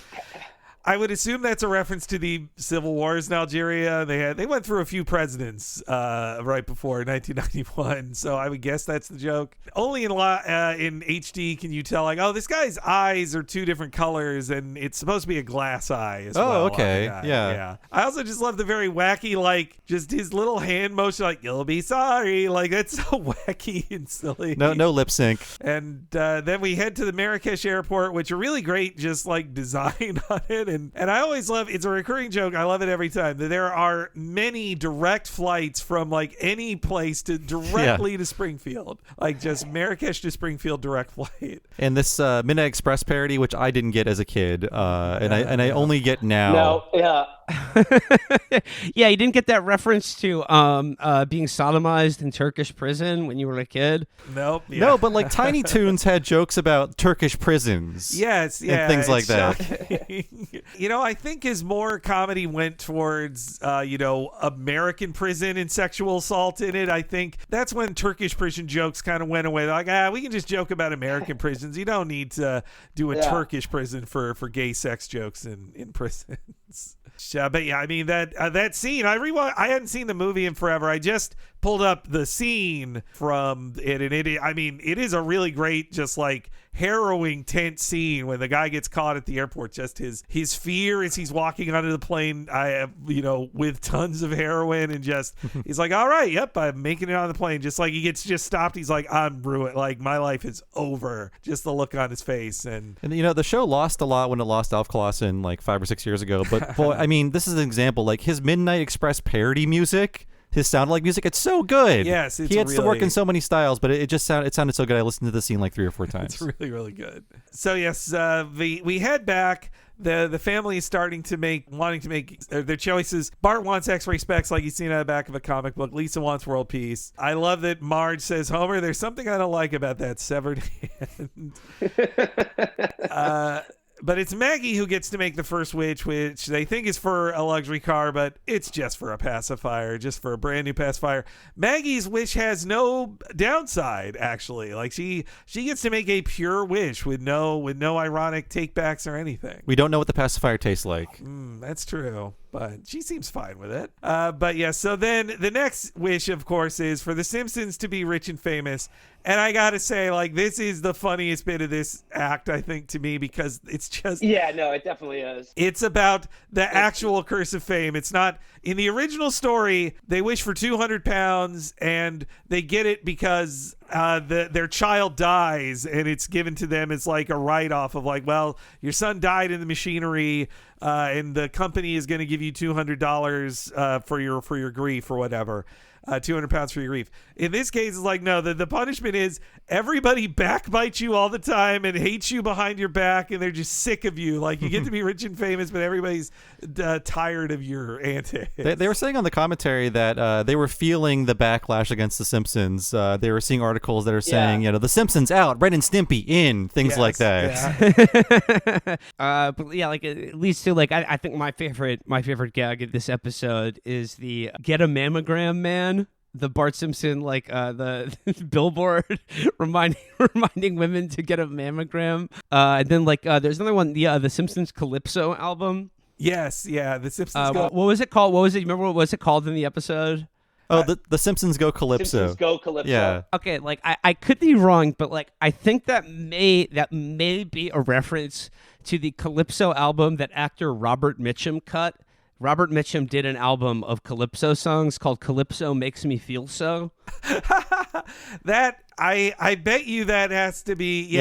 I would assume that's a reference to the civil wars in Algeria. They went through a few presidents right before 1991, so I would guess that's the joke. Only in HD can you tell, like, oh, this guy's eyes are two different colors, and it's supposed to be a glass eye as well. Oh, okay, yeah. I also just love the very wacky, like, just his little hand motion, like, you'll be sorry. Like, that's so wacky and silly. No lip sync. And then we head to the Marrakesh airport, which are really great, just like design on it. And I always love, it's a recurring joke, I love it every time, that there are many direct flights from like any place to directly to Springfield. Like just Marrakesh to Springfield direct flight. And this Midnight Express parody, which I didn't get as a kid, and I only get now. No, yeah. Yeah, you didn't get that reference to being sodomized in Turkish prison when you were a kid? Nope. Yeah. No, but like Tiny Toons had jokes about Turkish prisons. Yes, yeah. And things like that. You know, I think as more comedy went towards, American prison and sexual assault in it, I think that's when Turkish prison jokes kind of went away. They're like, we can just joke about American prisons. You don't need to do a Turkish prison for gay sex jokes in prisons. But yeah, I mean that scene. I hadn't seen the movie in forever. I just pulled up the scene from it, and it is a really great, just like harrowing, tense scene when the guy gets caught at the airport. Just his fear as he's walking onto the plane, with tons of heroin, and just he's like, all right, yep, I'm making it on the plane. Just like he gets just stopped, he's like, I'm ruined. Like my life is over. Just the look on his face, and the show lost a lot when it lost Alf Clausen like 5 or 6 years ago. But boy, I mean, this is an example. Like his Midnight Express parody music. His sound like music, it's so good. Yes, he had to work in so many styles, but it sounded so good. I listened to the scene like 3 or 4 times. It's really, really good. So yes, we head back. The family is wanting to make their choices. Bart wants X-ray specs like he's seen on the back of a comic book. Lisa wants world peace. I love that Marge says, Homer, there's something I don't like about that severed hand. But it's Maggie who gets to make the first wish, which they think is for a luxury car, but it's just for a pacifier, just for a brand new pacifier. Maggie's wish has no downside, actually. Like she gets to make a pure wish with no ironic takebacks or anything. We don't know what the pacifier tastes like. That's true, but she seems fine with it. But yeah, so then the next wish, of course, is for the Simpsons to be rich and famous. And I gotta say, like, this is the funniest bit of this act, I think, to me, because it's just... Yeah, no, it definitely is. It's about the actual curse of fame. It's not... In the original story, they wish for 200 pounds, and they get it because their child dies, and it's given to them as, like, a write-off of, like, well, your son died in the machinery, and the company is going to give you $200 for your grief or whatever. 200 pounds for your grief. In this case, it's like, no, the punishment is everybody backbites you all the time and hates you behind your back, and they're just sick of you. Like, you get to be rich and famous, but everybody's tired of your antics. They were saying on the commentary that they were feeling the backlash against The Simpsons. They were seeing articles that are saying, The Simpsons out, Ren and Stimpy in, things like that. Yeah. But yeah, like at least too, like I think my favorite gag of this episode is the get a mammogram man. The Bart Simpson, like the billboard reminding women to get a mammogram. And then like there's another one, the Simpsons Calypso album. Yes, yeah, the Simpsons. What was it called? Remember what was it called in the episode? Oh, the Simpsons Go Calypso. Simpsons Go Calypso. Yeah. Okay, like I could be wrong, but like I think that may be a reference to the Calypso album that actor Robert Mitchum cut. Robert Mitchum did an album of Calypso songs called Calypso Makes Me Feel So. That I bet you that has to be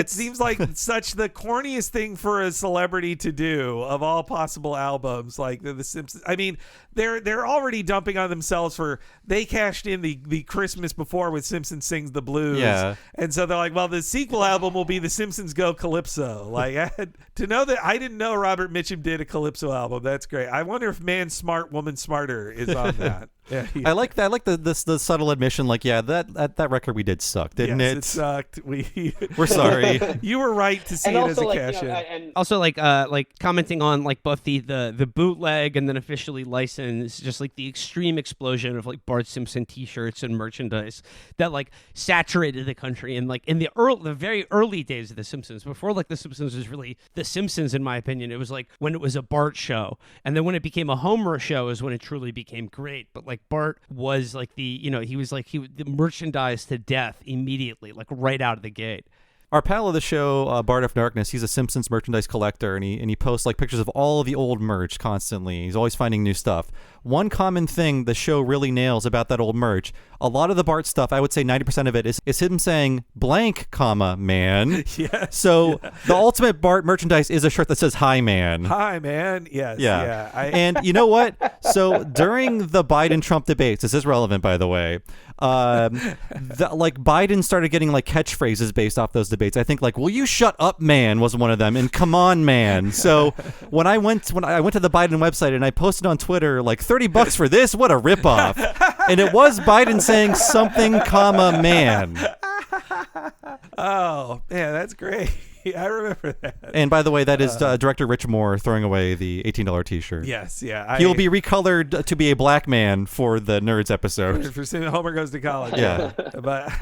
seems like such the corniest thing for a celebrity to do of all possible albums, like the Simpsons. I mean, they're already dumping on themselves for they cashed in the Christmas before with Simpsons Sings the Blues, and so they're like, well, the sequel album will be the Simpsons Go Calypso. Like to know that I didn't know Robert Mitchum did a Calypso album. That's great. I wonder if Man Smart Woman Smarter is on that. Yeah, I like that. I like the subtle admission. Like, yeah, that record we did suck, didn't it? It sucked. We're sorry. You were right to see And it as also, a like, cash you know, in. and Also, like commenting on like both the bootleg and then officially licensed, just like the extreme explosion of like Bart Simpson T-shirts and merchandise that like saturated the country, and like in the very early days of The Simpsons, before like The Simpsons was really The Simpsons, in my opinion, it was like when it was a Bart show, and then when it became a Homer show is when it truly became great. But like Bart was like the merchandise to death immediately, like right out of the gate. Our pal of the show, Bart of Darkness, he's a Simpsons merchandise collector, and he posts like pictures of all of the old merch constantly. He's always finding new stuff. One common thing the show really nails about that old merch, a lot of the Bart stuff, I would say 90% of it is him saying blank, comma, man. Yes. So the ultimate Bart merchandise is a shirt that says hi, man. Hi, man. Yes. Yeah. And you know what? So during the Biden-Trump debates, this is relevant, by the way, like Biden started getting like catchphrases based off those debates. I think like "Will you shut up, man" was one of them, and "Come on, man." So when I went to the Biden website and I posted on Twitter like $30 for this, what a ripoff, and it was Biden saying something, comma, man. Oh, yeah, that's great. I remember that. And by the way, that is director Rich Moore throwing away the $18 T-shirt. Yes, yeah. He will be recolored to be a black man for the Nerds episode. For Homer Goes to College. Yeah. But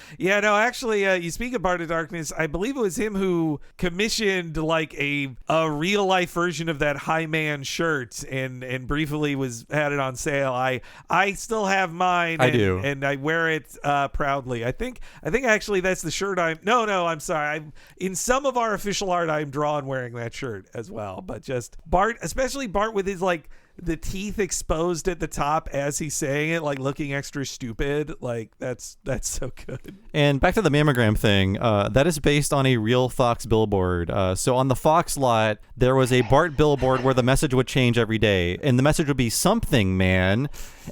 actually, you speak of Bart of Darkness, I believe it was him who commissioned like a real life version of that High Man shirt and briefly had it on sale. I still have mine. I do. And I wear it proudly. I think actually that's the shirt I'm sorry. In some of our official art, I'm drawn wearing that shirt as well. But just Bart, especially Bart with his like the teeth exposed at the top as he's saying it, like looking extra stupid. Like that's so good. And back to the mammogram thing, that is based on a real Fox billboard. So on the Fox lot, there was a Bart billboard where the message would change every day, and the message would be something, man.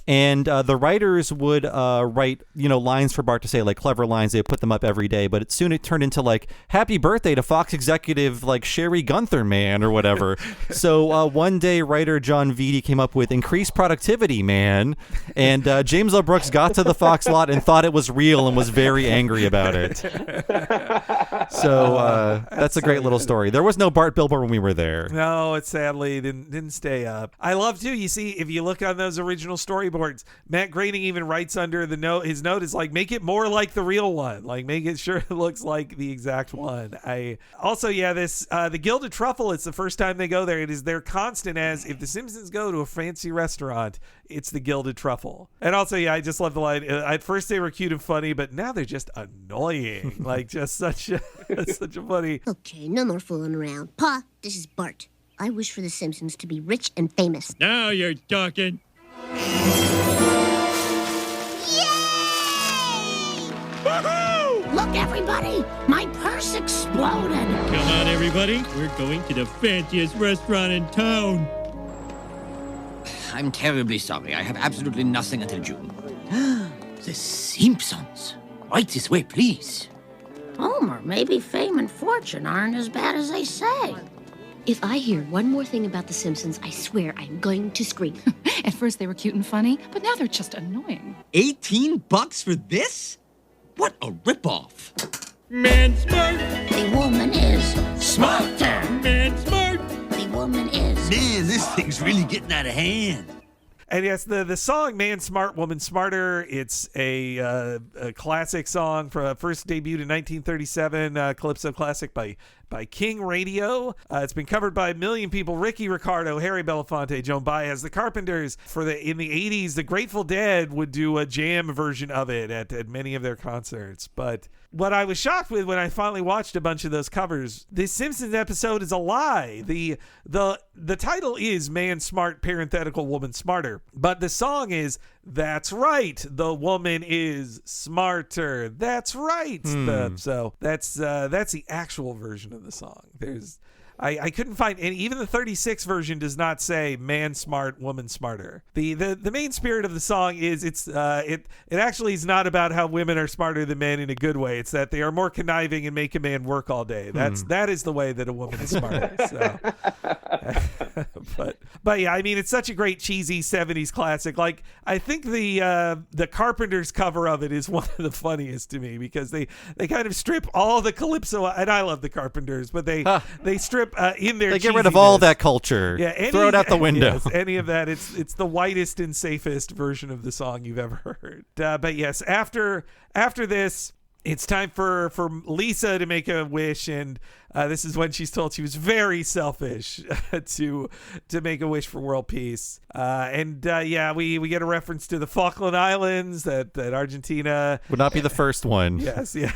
And the writers would write, lines for Bart to say, like clever lines. They would put them up every day, but soon it turned into like "Happy birthday to Fox executive like Sherry Gunther, man," or whatever. So one day, writer John Vitti came up with "increased productivity, man," and James L. Brooks got to the Fox lot and thought it was real and was very angry about it. So that's a great little story. There was no Bart billboard when we were there. No, it sadly didn't stay up. I love too. You see, if you look on those original storyboards, Matt Groening even writes under the note. His note is like, make it more like the real one. Like, make it sure it looks like the exact one. The Gilded Truffle. It's the first time they go there. It is their constant. As if the Simpsons go to a fancy restaurant, it's the Gilded Truffle. And also, I just love the line. At first they were cute and funny, but now they're just annoying. Like, just such a funny. Okay, no more fooling around. Pa, this is Bart. I wish for the Simpsons to be rich and famous. Now you're talking. Woohoo! Look, everybody! My purse exploded! Come on, everybody. We're going to the fanciest restaurant in town. I'm terribly sorry. I have absolutely nothing until June. The Simpsons. Right this way, please. Homer, maybe fame and fortune aren't as bad as they say. If I hear one more thing about The Simpsons, I swear I'm going to scream. At first they were cute and funny, but now they're just annoying. $18 for this? What a ripoff. Man smart. The woman is smarter. Man smart. The woman is. Man, this thing's really getting out of hand. And yes, the song "Man Smart, Woman Smarter," it's a classic song, first debuted in 1937, Calypso classic by King Radio. It's been covered by a million people: Ricky Ricardo, Harry Belafonte, Joan Baez, the Carpenters. In the 80s, the Grateful Dead would do a jam version of it at many of their concerts. But what I was shocked with when I finally watched a bunch of those covers, this Simpsons episode is a lie. The title is "Man Smart, parenthetical Woman Smarter," but the song is "That's Right, the woman is smarter." That's right. So that's the actual version of the song. I couldn't find any. Even the 36 version does not say "man smart, woman smarter." The main spirit of the song is it actually is not about how women are smarter than men in a good way. It's that they are more conniving and make a man work all day. That is the way that a woman is smarter. So. but yeah, I mean, it's such a great cheesy 70s classic. Like, I think the Carpenters cover of it is one of the funniest to me, because they kind of strip all the calypso, and I love the Carpenters, but they strip in their They get rid of all that culture. Yeah, throw it out the window. Yes, any of that. It's the whitest and safest version of the song you've ever heard. But yes, after this, it's time for Lisa to make a wish, and this is when she's told she was very selfish to make a wish for world peace. We get a reference to the Falkland Islands that Argentina would not be the first one. Yes, yeah.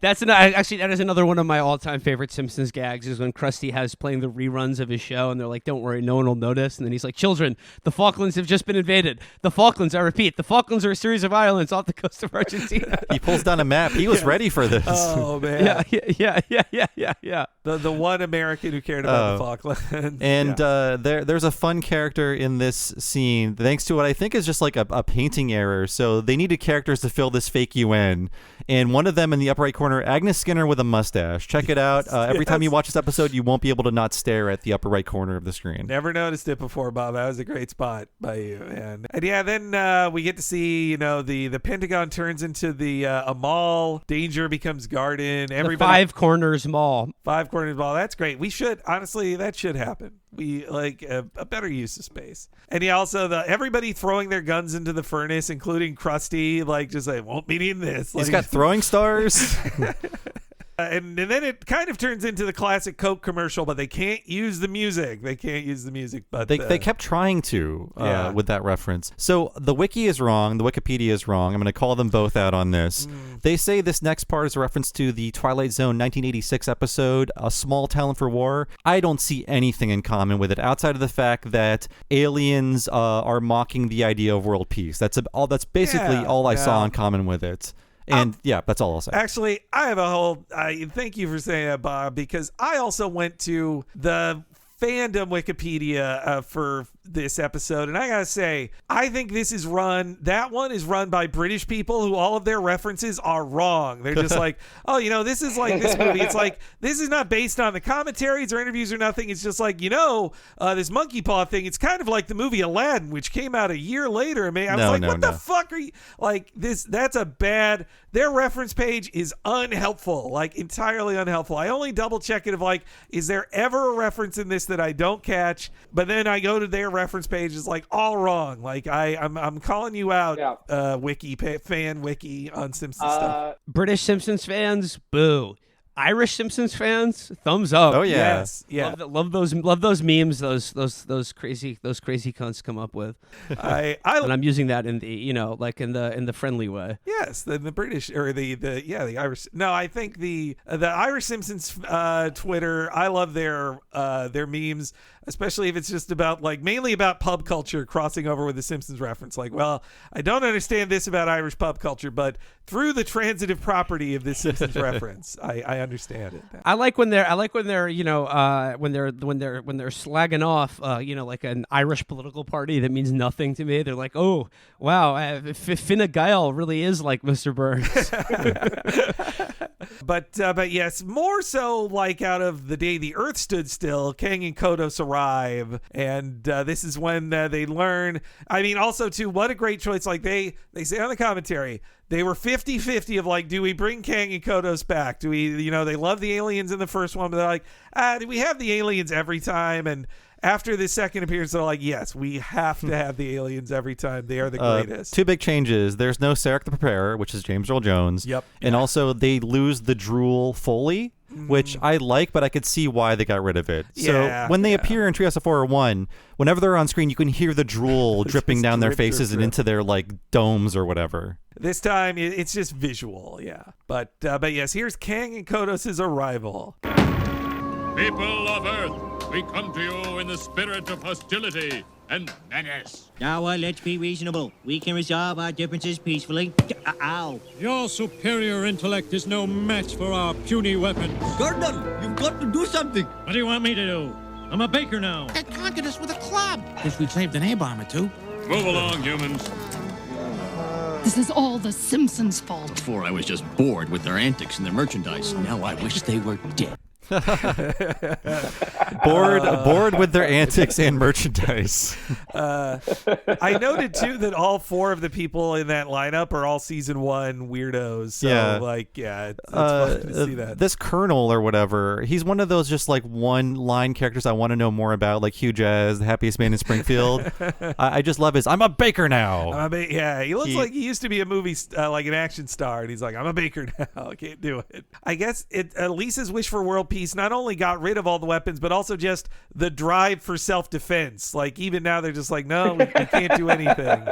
That is another one of my all-time favorite Simpsons gags, is when Krusty has playing the reruns of his show, and they're like, "Don't worry, no one will notice." And then he's like, "Children, the Falklands have just been invaded. The Falklands, I repeat, the Falklands are a series of islands off the coast of Argentina." He pulls down a map. He was ready for this. Oh man. Yeah. The one American who cared about the Falklands. And there's a fun character in this scene, thanks to what I think is just like a painting error. So they needed characters to fill this fake UN. And one of them in the upper right corner, Agnes Skinner with a mustache. Check it out. Every time you watch this episode, you won't be able to not stare at the upper right corner of the screen. Never noticed it before, Bob. That was a great spot by you. And yeah, then we get to see, the Pentagon turns into a mall. Danger becomes garden. The Five Corners Mall. Five Corners Mall. That's great. We should, honestly, that should happen. We like a better use of space. And yeah, also everybody throwing their guns into the furnace, including Krusty, like just like, won't be needing this. He's got throwing stars. And then it kind of turns into the classic Coke commercial, but they can't use the music. But they kept trying to with that reference. So the wiki is wrong. The Wikipedia is wrong. I'm going to call them both out on this. They say this next part is a reference to the Twilight Zone 1986 episode, A Small Town for War. I don't see anything in common with it outside of the fact that aliens are mocking the idea of world peace. That's basically all I saw in common with it. And that's all I'll say. Actually, I have a whole. Thank you for saying that, Bob, because I also went to the fandom Wikipedia for this episode, and I gotta say, I think that one is run by British people who all of their references are wrong. They're just like, oh, this is like this movie. It's like, this is not based on the commentaries or interviews or nothing. It's just like, this monkey paw thing, it's kind of like the movie Aladdin, which came out a year later. What the fuck are you, like, that's a bad, their reference page is unhelpful, like entirely unhelpful. I only double check it of like, is there ever a reference in this that I don't catch? But then I go to their reference page, is like all wrong. Like I'm calling you out, fan wiki on Simpsons stuff. British Simpsons fans, boo. Irish Simpsons fans, thumbs up. Oh yeah, yes, yeah. Love those memes. Those crazy cunts come up with. And I'm using that in the like in the friendly way. Yes, the British or the Irish. No, I think the Irish Simpsons Twitter. I love their memes, especially if it's just about mainly about pub culture crossing over with the Simpsons reference. Like, well, I don't understand this about Irish pub culture, but through the transitive property of this Simpsons reference, I understand it. I like when they're when they're slagging off like an Irish political party that means nothing to me. They're like, oh wow, Fine Gael really is like Mr. Burns. But yes, more so like out of The Day the Earth Stood Still, Kang and Kodos arrive, and this is when they learn. I mean, also too, what a great choice! Like they say on the commentary, they were 50-50 of like, do we bring Kang and Kodos back? Do we, they love the aliens in the first one, but they're like, do we have the aliens every time? And after the second appearance, they're like, yes, we have to have the aliens every time. They are the greatest. Two big changes. There's no Sarek the Preparer, which is James Earl Jones. Yep. And also they lose the drool Foley, which I like, but I could see why they got rid of it. So when they appear in Treehouse of Horror 1, whenever they're on screen, you can hear the drool dripping down their faces and into their domes or whatever. This time, it's just visual, yeah. But yes, here's Kang and Kodos' arrival. People of Earth, we come to you in the spirit of hostility and menace. Now, let's be reasonable. We can resolve our differences peacefully. Ow. Your superior intellect is no match for our puny weapons. Colonel, you've got to do something. What do you want me to do? I'm a baker now. They conquered us with a club. Guess we saved an A-bomb or two. Move along, humans. This is all the Simpsons' fault. Before I was just bored with their antics and their merchandise. Now I wish they were dead. bored with their antics and merchandise. I noted too that all 4 of the people in that lineup are all season 1 weirdos. So it's fun to see that. This Colonel or whatever, he's one of those just like one line characters I want to know more about, like Hugh Jazz, the happiest man in Springfield. I just love his I'm a baker now. He looks like he used to be a movie like an action star, and he's like, I'm a baker now. I can't do it. I guess Lisa's wish for world peace not only got rid of all the weapons, but also just the drive for self-defense. Like, even now they're just like, no, we can't do anything.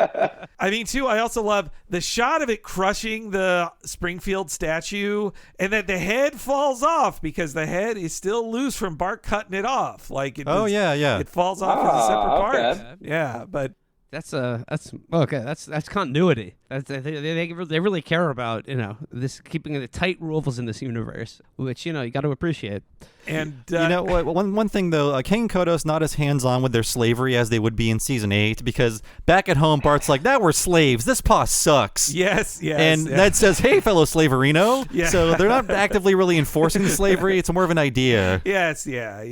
I mean, too, I also love the shot of it crushing the Springfield statue, and that the head falls off because the head is still loose from Bart cutting it off. Like, it falls off as a separate part. Yeah, but That's okay. That's continuity. They really care about this, keeping the tight rules in this universe, which you got to appreciate. And one thing though, King and Kodos not as hands-on with their slavery as they would be in season 8, because back at home Bart's like, "That we're slaves. This paw sucks." Yes. And Ned says, "Hey, fellow slaverino." Yeah. So they're not actively really enforcing the slavery. It's more of an idea. Yes. Yeah.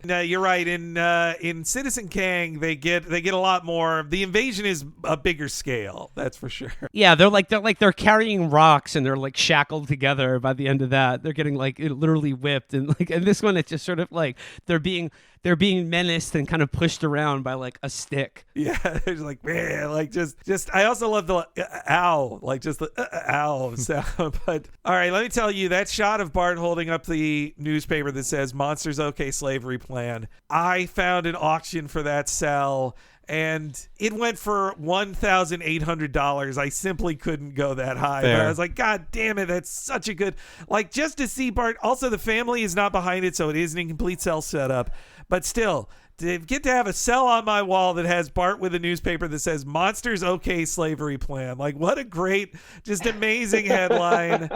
No, you're right. In Citizen Kang, they get a lot more. The invasion is a bigger scale, that's for sure. Yeah, they're carrying rocks and they're like shackled together. By the end of that, they're getting like literally whipped, and this one it's just sort of like they're being menaced and kind of pushed around by like a stick. Yeah, there's like, man, like just. I also love the ow, like just the ow sound. But all right, let me tell you, that shot of Bart holding up the newspaper that says "Monsters OK Slavery Plan." I found an auction for that cell, and it went for $1,800. I simply couldn't go that high. Fair. But I was like, God damn it, that's such a good, like, just to see Bart. Also, the family is not behind it, so it is an incomplete cell setup. But still, to get to have a cell on my wall that has Bart with a newspaper that says "Monsters OK Slavery Plan." Like, what a great, just amazing headline.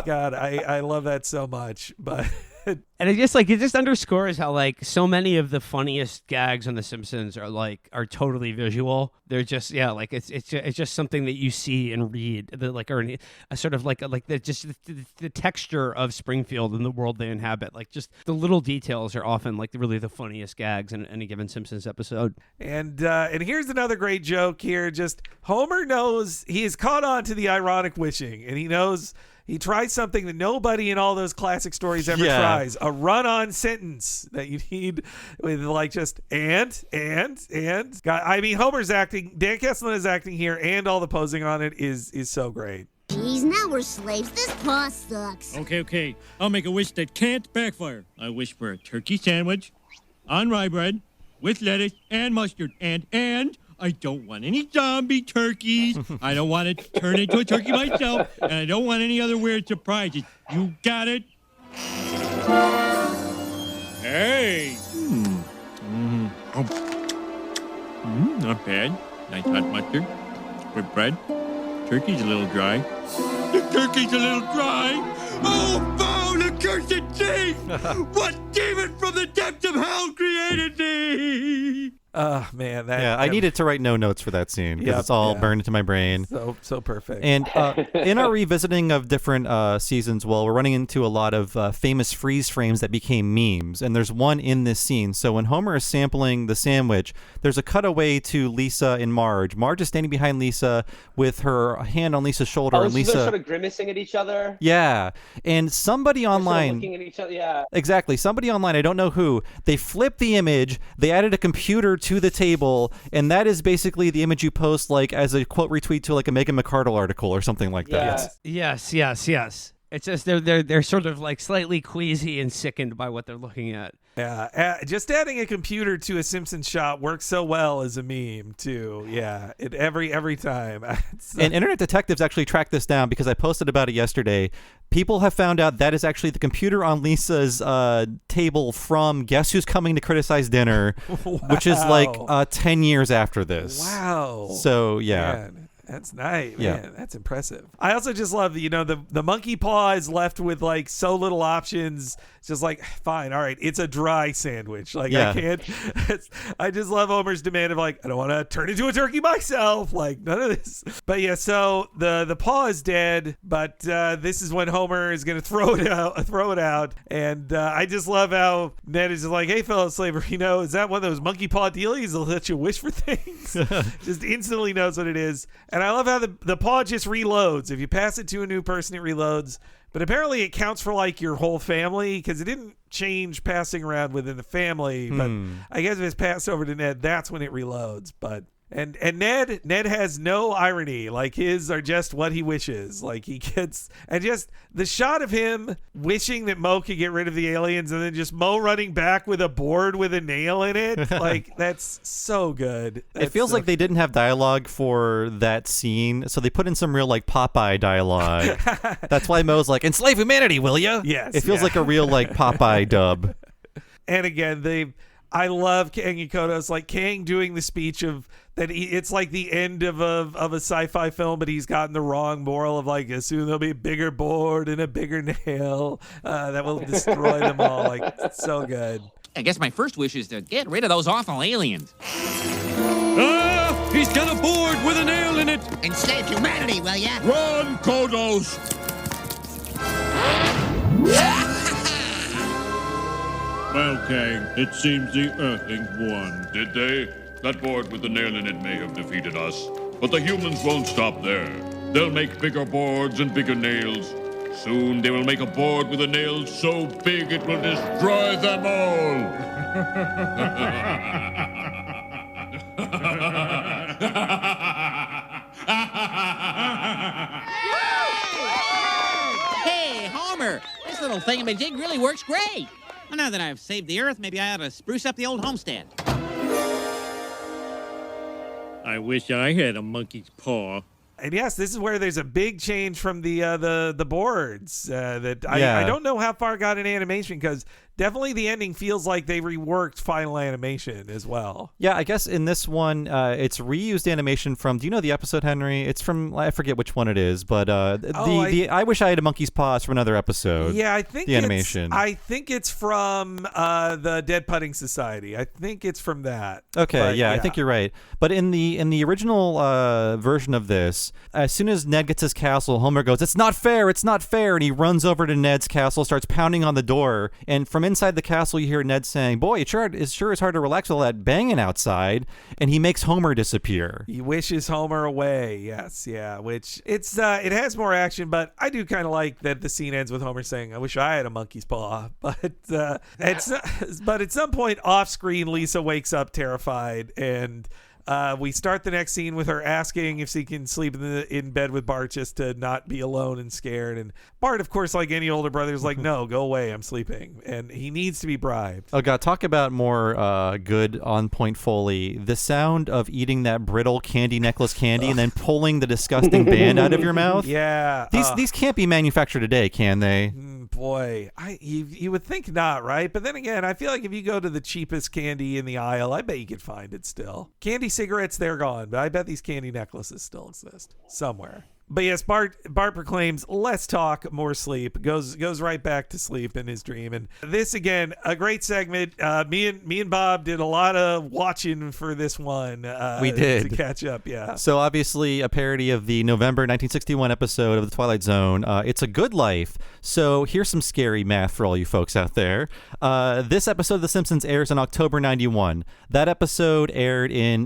God, I love that so much. But and it just underscores how like so many of the funniest gags on The Simpsons are totally visual. They're just it's just something that you see and read, or a sort of like the texture of Springfield and the world they inhabit. Like, just the little details are often like really the funniest gags in any given Simpsons episode. And here's another great joke here. Just Homer knows he is caught on to the ironic wishing, and he knows. He tries something that nobody in all those classic stories ever tries. A run-on sentence that you need with like just and. God, I mean, Homer's acting, Dan Kesselman is acting here, and all the posing on it is so great. Geez, now we're slaves. This paw sucks. Okay. I'll make a wish that can't backfire. I wish for a turkey sandwich on rye bread with lettuce and mustard. And I don't want any zombie turkeys. I don't want to turn into a turkey myself. And I don't want any other weird surprises. You got it? Hey. Not bad. Nice hot mustard. With bread. Turkey's a little dry. The turkey's a little dry. Oh, foul accursed thing! What demon from the depths of hell created me? Oh, man. I needed to write no notes for that scene because it's all burned into my brain. So perfect. And in our revisiting of different seasons, we're running into a lot of famous freeze frames that became memes. And there's one in this scene. So when Homer is sampling the sandwich, there's a cutaway to Lisa and Marge. Marge is standing behind Lisa with her hand on Lisa's shoulder. And Lisa, they're sort of grimacing at each other. Yeah. And somebody online... looking at each other, yeah. Exactly. Somebody online, I don't know who, they flipped the image, they added a computer to the table, and that is basically the image you post like as a quote retweet to like a Megan McArdle article or something like that. Yes. It's just they're sort of like slightly queasy and sickened by what they're looking at. Yeah, just adding a computer to a Simpsons shot works so well as a meme too. Yeah, every time. And Internet Detectives actually tracked this down because I posted about it yesterday. People have found out that is actually the computer on Lisa's table from Guess Who's Coming to Criticize Dinner, which is like 10 years after this. Wow. So yeah. Man. That's nice. Yeah. Man, that's impressive. I also just love, the monkey paw is left with like so little options. It's just like, fine, all right, it's a dry sandwich. Like I can't. I just love Homer's demand of like, I don't want to turn into a turkey myself. Like none of this. But yeah, so the paw is dead, but this is when Homer is going to throw it out. And I just love how Ned is just like, hey, fellow slaver, is that one of those monkey paw dealies that'll let you wish for things? Just instantly knows what it is. And I love how the paw just reloads. If you pass it to a new person, it reloads. But apparently it counts for like your whole family because it didn't change passing around within the family. But I guess if it's passed over to Ned, that's when it reloads. But and Ned has no irony. Like his are just what he wishes. Like he gets, and just the shot of him wishing that Mo could get rid of the aliens and then just Mo running back with a board with a nail in it. Like that's so good. It feels like they didn't have dialogue for that scene, so they put in some real like Popeye dialogue. That's why Mo's like, enslave humanity, will ya? Yes. It feels like a real like Popeye dub. And again, I love Kang Yakoto's like Kang doing the speech of that. It's like the end of a sci-fi film, but he's gotten the wrong moral of like, soon there'll be a bigger board and a bigger nail that will destroy them all. Like, it's so good. I guess my first wish is to get rid of those awful aliens. Ah! He's got a board with a nail in it! Enslave humanity, will ya? Run, Kodos! Well, Kang, it seems the Earthlings won. Did they? That board with the nail in it may have defeated us. But the humans won't stop there. They'll make bigger boards and bigger nails. Soon they will make a board with a nail so big it will destroy them all. Hey, Homer! This little thingamajig really works great. Well, now that I've saved the Earth, maybe I ought to spruce up the old homestead. I wish I had a monkey's paw. And yes, this is where there's a big change from the boards. I don't know how far it got in animation because definitely the ending feels like they reworked final animation as well. Yeah, I guess in this one, it's reused animation from. Do you know the episode, Henry? It's from, I forget which one it is, but I Wish I Had a Monkey's Paw is from another episode. Yeah, I think the animation. I think it's from the Dead Putting Society. I think it's from that. Okay, but, yeah, I think you're right. But in the original version of this, as soon as Ned gets his castle, Homer goes, "It's not fair! It's not fair!" And he runs over to Ned's castle, starts pounding on the door, and from inside the castle, you hear Ned saying, "Boy, it sure is hard to relax with all that banging outside," and he makes Homer disappear. He wishes Homer away. Yes, yeah. Which it has more action, but I do kind of like that the scene ends with Homer saying, "I wish I had a monkey's paw." But at some point off screen, Lisa wakes up terrified, and we start the next scene with her asking if she can sleep in bed with Bart just to not be alone and scared. And Bart, of course, like any older brother, is like, "No, go away, I'm sleeping." And he needs to be bribed. Oh, God, talk about more good on-point Foley. The sound of eating that brittle candy necklace candy and then pulling the disgusting band out of your mouth. Yeah. These can't be manufactured today, can they? Boy, you would think not, right? But then again, I feel like if you go to the cheapest candy in the aisle, I bet you could find it still. Candy cigarettes, they're gone, but I bet these candy necklaces still exist somewhere. But yes, Bart proclaims, "Less talk, more sleep." Goes right back to sleep in his dream. And this, again, a great segment. Me and Bob did a lot of watching for this one. We did to catch up. Yeah. So obviously a parody of the November 1961 episode of The Twilight Zone. It's a Good Life. So here's some scary math for all you folks out there. This episode of The Simpsons airs in October 91. That episode aired in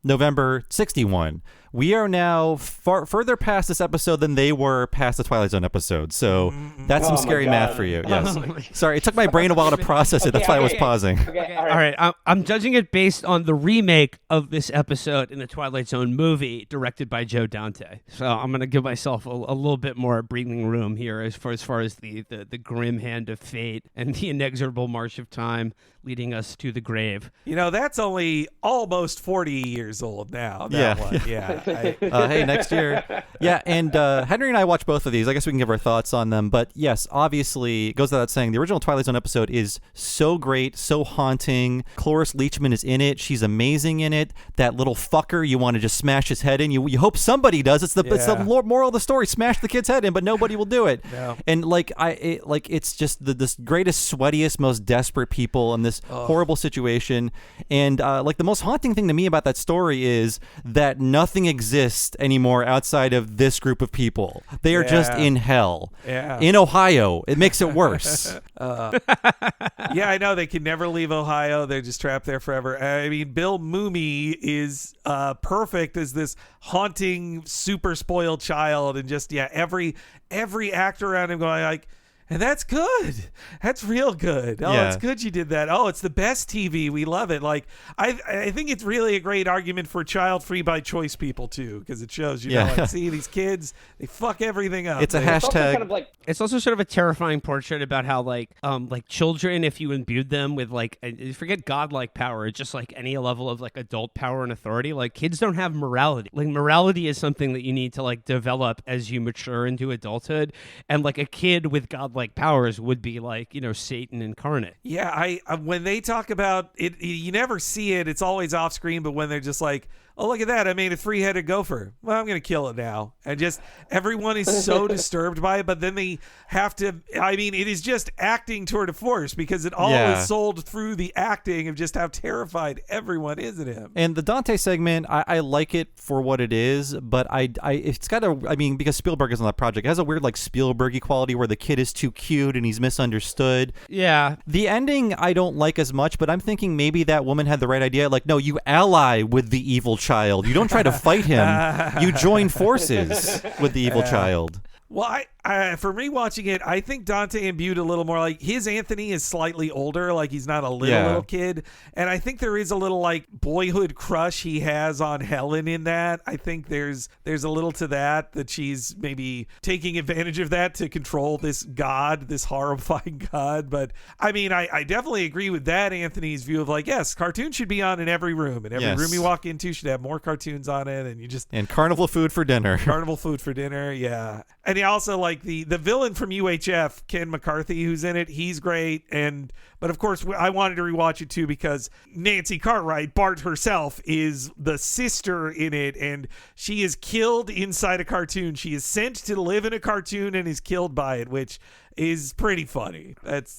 November 61. We are now further past this episode than they were past the Twilight Zone episode. So that's some scary math for you. Yes. Sorry, it took my brain a while to process it. That's why I was pausing. All right, I'm judging it based on the remake of this episode in the Twilight Zone movie directed by Joe Dante. So I'm going to give myself a little bit more breathing room here as far as the grim hand of fate and the inexorable march of time. leading us to the grave. You know, that's only almost 40 years old now. That one. Yeah. Hey, next year. Yeah, and Henry and I watched both of these. I guess we can give our thoughts on them. But yes, obviously, it goes without saying, the original Twilight Zone episode is so great, so haunting. Cloris Leachman is in it. She's amazing in it. That little fucker, you want to just smash his head in. You hope somebody does. It's the moral of the story. Smash the kid's head in, but nobody will do it. No. And it's just this greatest, sweatiest, most desperate people in this horrible situation. And like the most haunting thing to me about that story is that nothing exists anymore outside of this group of people. They are just in hell. Yeah. In Ohio. It makes it worse. Yeah, I know. They can never leave Ohio. They're just trapped there forever. I mean, Bill Mumy is perfect as this haunting, super spoiled child, and just every actor around him going like, and that's good. That's real good. Oh, it's good you did that. Oh, it's the best TV. We love it. Like, I think it's really a great argument for child-free by choice people, too, because it shows, you know, like, see, these kids, they fuck everything up. It's a hashtag. It's also sort of a terrifying portrait about how, like children, if you imbued them with, like, forget godlike power, just like any level of, like, adult power and authority, like, kids don't have morality. Like, morality is something that you need to, like, develop as you mature into adulthood. And, like, a kid with godlike powers would be like, you know, Satan incarnate. Yeah, I when they talk about it, you never see it. It's always off screen, but when they're just like, oh, look at that, I made a 3-headed gopher. Well, I'm going to kill it now. And just everyone is so disturbed by it, but then they have to, I mean, it is just acting toward a force because it all is sold through the acting of just how terrified everyone is of him. And the Dante segment, I like it for what it is, but it's got because Spielberg is on that project, it has a weird like Spielberg-y quality where the kid is too cute and he's misunderstood. Yeah. The ending I don't like as much, but I'm thinking maybe that woman had the right idea. Like, no, you ally with the evil child. You don't try to fight him. You join forces with the evil child. Well, for me watching it, I think Dante imbued a little more like his Anthony is slightly older, like he's not a little kid, and I think there is a little like boyhood crush he has on Helen in that. I think there's a little to that she's maybe taking advantage of that to control this god, this horrifying god. But I mean, I definitely agree with that Anthony's view of like, yes, cartoons should be on in every room, and every room you walk into should have more cartoons on it, and carnival food for dinner. Carnival food for dinner, yeah. And he also like the villain from UHF, Ken McCarthy, who's in it. He's great. But of course, I wanted to rewatch it too because Nancy Cartwright, Bart herself, is the sister in it, and she is killed inside a cartoon. She is sent to live in a cartoon and is killed by it, which is pretty funny. But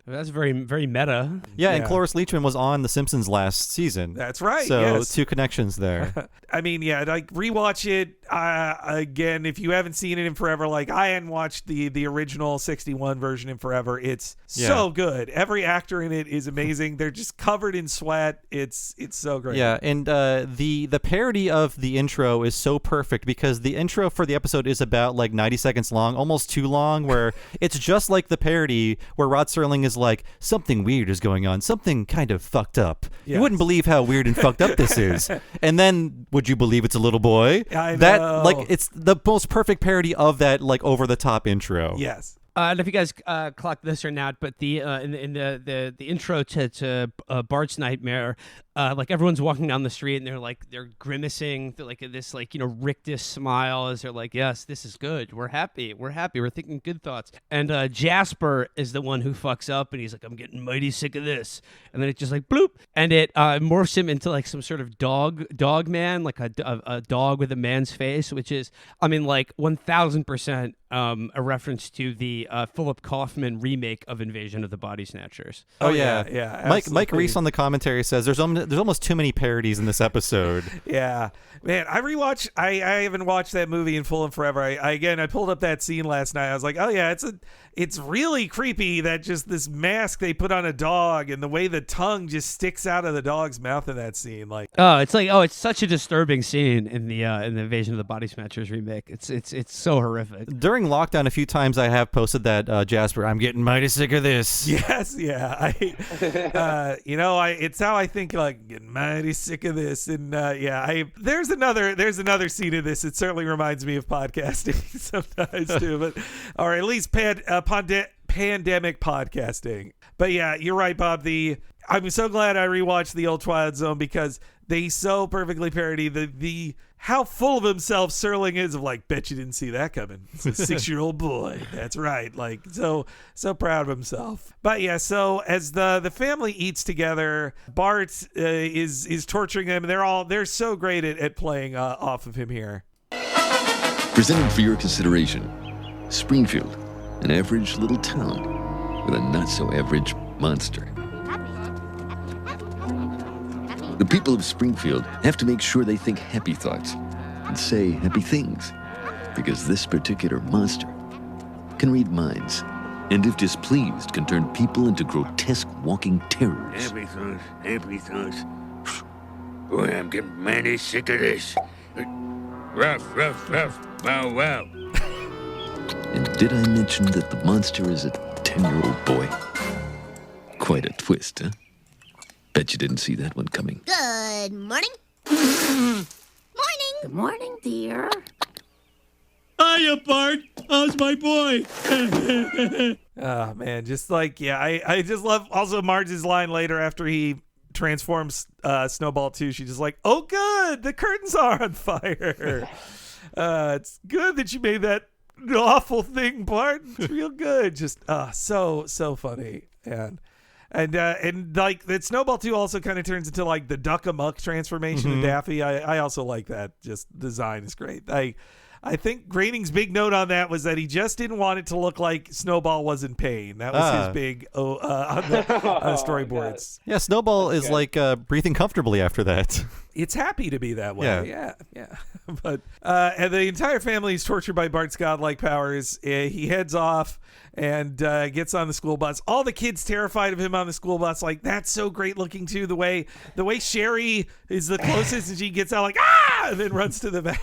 that's very, very meta. Yeah, and Cloris Leachman was on The Simpsons last season. That's right. So two connections there. I mean, like rewatch it again if you haven't seen it in forever. Like I hadn't watched the original 61 version in forever. It's so good. Every actor in it is amazing. They're just covered in sweat. It's so great. Yeah, and the parody of the intro is so perfect because the intro for the episode is about like 90 seconds long, almost too long, where it's just like the parody where Rod Serling is like, something weird is going on, something kind of fucked up. Yes. You wouldn't believe how weird and fucked up this is. And then would you believe it's a little boy? I know. That like it's the most perfect parody of that like over the top intro. Yes. I don't know if you guys clocked this or not, but the in the intro to Bart's Nightmare, like everyone's walking down the street and they're grimacing, they're like this like, you know, rictus smile as they're like, yes, this is good, we're happy, we're thinking good thoughts. And Jasper is the one who fucks up and he's like, I'm getting mighty sick of this, and then it just like bloop, and it morphs him into like some sort of dog man, like a dog with a man's face, which is, I mean, like 1000% a reference to the Philip Kaufman remake of Invasion of the Body Snatchers. Oh yeah. Mike Reese on the commentary says there's almost too many parodies in this episode. Yeah, man, I haven't watched that movie in full in forever. I pulled up that scene last night. I was like, oh yeah, it's really creepy that just this mask they put on a dog and the way the tongue just sticks out of the dog's mouth in that scene. Like, it's such a disturbing scene in the Invasion of the Body Snatchers remake. It's so horrific. During lockdown, a few times I have posted that Jasper, I'm getting mighty sick of this. Yes, yeah. It's how I think, like, getting mighty sick of this, and there's another scene of this. It certainly reminds me of podcasting sometimes too, or at least pandemic podcasting. But yeah, you're right, Bob. I'm so glad I rewatched the old Twilight Zone because they so perfectly parody the how full of himself Serling is of like, bet you didn't see that coming. It's a 6-year-old boy. That's right. Like so proud of himself. But yeah, so as the family eats together, Bart is torturing them. They're so great at playing off of him here. Presented for your consideration, Springfield, an average little town with a not-so-average monster. The people of Springfield have to make sure they think happy thoughts and say happy things, because this particular monster can read minds, and if displeased, can turn people into grotesque walking terrors. Happy thoughts. Boy, I'm getting mighty sick of this. Ruff, wow, wow. And did I mention that the monster is a 10-year-old boy? Quite a twist, huh? Bet you didn't see that one coming. Good morning. Morning. Good morning, dear. Hiya, Bart. How's my boy? Oh, man. Just like, yeah, I just love also Marge's line later after he transforms Snowball 2. She's just like, oh, good. The curtains are on fire. It's good that you made that awful thing, Bart. It's real good. Just so funny. And like that Snowball 2 also kind of turns into like the Duck Amuck transformation of Daffy. I also like that. Just design is great. I think Groening's big note on that was that he just didn't want it to look like Snowball was in pain. That was his big on the storyboards. Yeah, Snowball is like breathing comfortably after that. It's happy to be that way. Yeah. But and the entire family is tortured by Bart's godlike powers. He heads off and gets on the school bus. All the kids terrified of him on the school bus. Like, that's so great looking too. The way Sherry is the closest, and she gets out like and then runs to the back.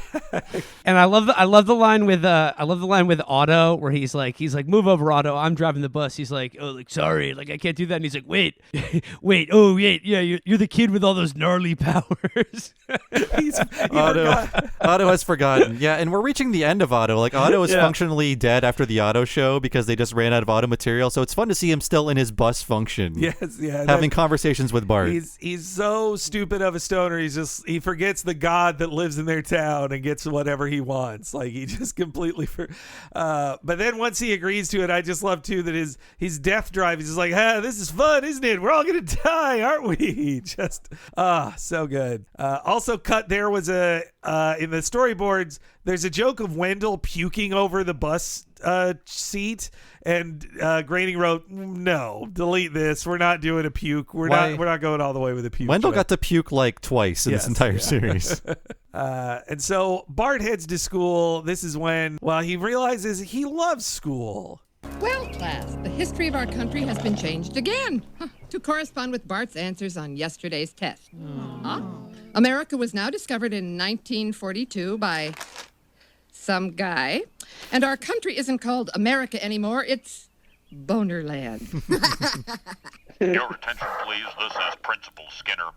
And I love the line with Otto where he's like move over, Otto, I'm driving the bus. He's like, oh, like, sorry, like I can't do that. And he's like, wait, yeah, you're the kid with all those gnarly powers. Otto has forgotten. Yeah, and we're reaching the end of Otto. Like, Otto is functionally dead after the Otto show because they just ran out of Otto material. So it's fun to see him still in his bus function. Yes, yeah. Having conversations with Bart. He's so stupid of a stoner. He forgets the god that lives in their town and gets whatever he wants. Like, he just completely but then once he agrees to it, I just love too that his death drive is just like, this is fun, isn't it? We're all gonna die, aren't we? Just so good. Also cut there was in the storyboards, there's a joke of Wendell puking over the bus seat, and Groening wrote, no, delete this. We're not doing a puke. We're not going all the way with a puke. Wendell got to puke like twice in this entire series. And so Bart heads to school. This is when, he realizes he loves school. Well, class, the history of our country has been changed again to correspond with Bart's answers on yesterday's test. America was now discovered in 1942 by some guy, and our country isn't called America anymore. It's Bonerland. Your attention, please. This is Principal Skinner.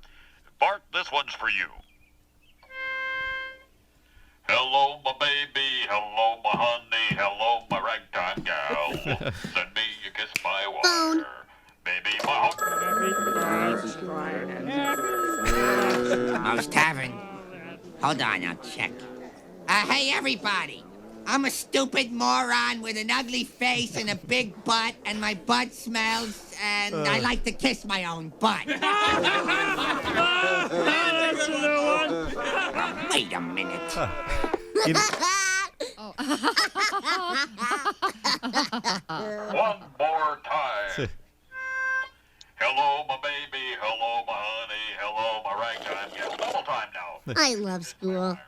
Bart, this one's for you. Hello, my baby. Hello, my honey. Hello, my ragtime gal. Send me a kiss by wire. Baby, my Mouse Tavern. Hold on, I'll check. Hey, everybody. I'm a stupid moron with an ugly face and a big butt, and my butt smells, and I like to kiss my own butt. Wait a minute. One more time. Hello, my baby. Hello, my honey. Hello, my ragtime gal. Double time now. I love school.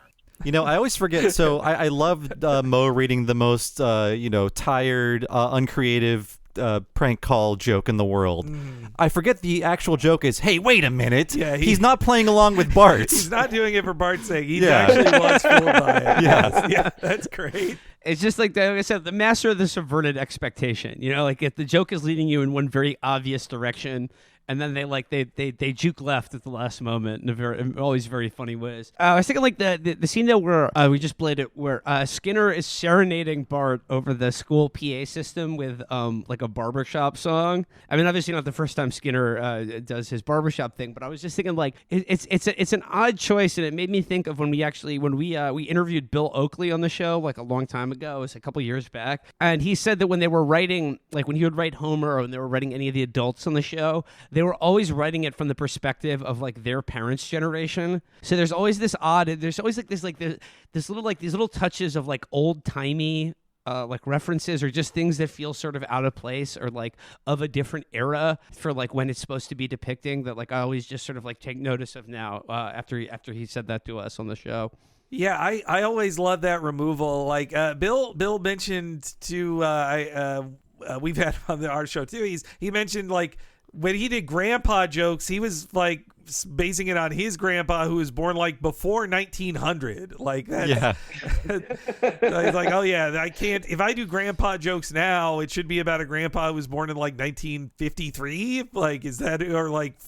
You know, I always forget. So I love Mo reading the most, tired, uncreative prank call joke in the world. I forget the actual joke is, hey, wait a minute. Yeah, he's not playing along with Bart. He's not doing it for Bart's sake. He actually was fooled by it. Yeah, that's great. It's just like I said, the master of the subverted expectation. You know, like if the joke is leading you in one very obvious direction, and then they juke left at the last moment in always very funny ways. I was thinking like the scene there where we just played it, where Skinner is serenading Bart over the school PA system with like a barbershop song. I mean, obviously not the first time Skinner does his barbershop thing, but I was just thinking like it's an odd choice, and it made me think of when we interviewed Bill Oakley on the show like a long time ago. It was a couple years back, and he said that when they were writing, like when he would write Homer or when they were writing any of the adults on the show, they were always writing it from the perspective of like their parents' generation. So there's always this these little touches of like old timey like references or just things that feel sort of out of place or like of a different era for like when it's supposed to be depicting, that like I always just sort of like take notice of now after he said that to us on the show. Yeah, I always love that removal. Like Bill mentioned we've had him on our show too. He mentioned like when he did grandpa jokes, he was like basing it on his grandpa who was born like before 1900. Like that. Yeah. He's like, oh yeah, I can't. If I do grandpa jokes now, it should be about a grandpa who was born in like 1953. Like is that or like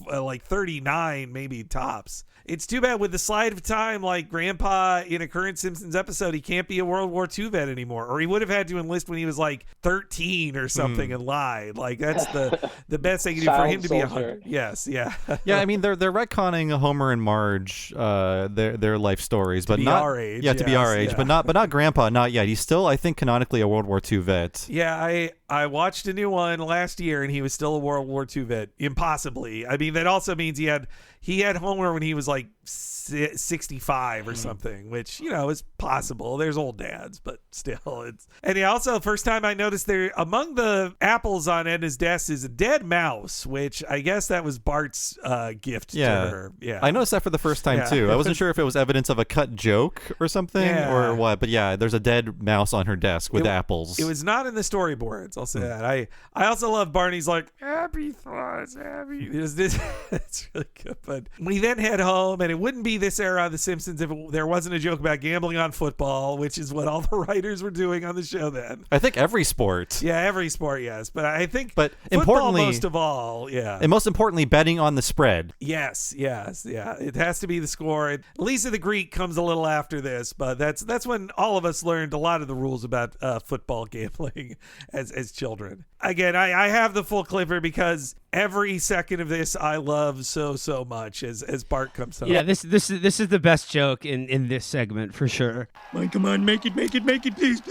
39 maybe tops. It's too bad with the slide of time, like Grandpa in a current Simpsons episode, he can't be a World War II vet anymore, or he would have had to enlist when he was like 13 or something and lied. Like that's the best they can do for him to be 100. Yes, yeah, yeah. I mean, they're retconning Homer and Marge, their life stories, but not our age. Yeah, to be our age, but not Grandpa, not yet. He's still, I think, canonically a World War II vet. Yeah, I watched a new one last year, and he was still a World War II vet, impossibly. I mean, that also means he had Homer when he was like 65 or something, which, you know, is possible. There's old dads, but still. And he also, first time I noticed there, among the apples on Edna's desk is a dead mouse, which I guess that was Bart's gift to her. Yeah, I noticed that for the first time, too. I wasn't sure if it was evidence of a cut joke or something or what, but yeah, there's a dead mouse on her desk with apples. It was not in the storyboards, I'll say that. I also love Barney's like, happy thoughts, happy. It's really good. But we then head home, and it wouldn't be this era of The Simpsons if there wasn't a joke about gambling on football, which is what all the writers were doing on the show then. I think every sport. Yeah, every sport, yes. But I think football importantly, most of all, yeah. And most importantly, betting on the spread. Yes, yeah. It has to be the score. Lisa the Greek comes a little after this, but that's when all of us learned a lot of the rules about football gambling as children. Again, I have the full clipper because every second of this I love so much as Bart comes home. Yeah, this is the best joke in this segment for sure. Come on, make it, please.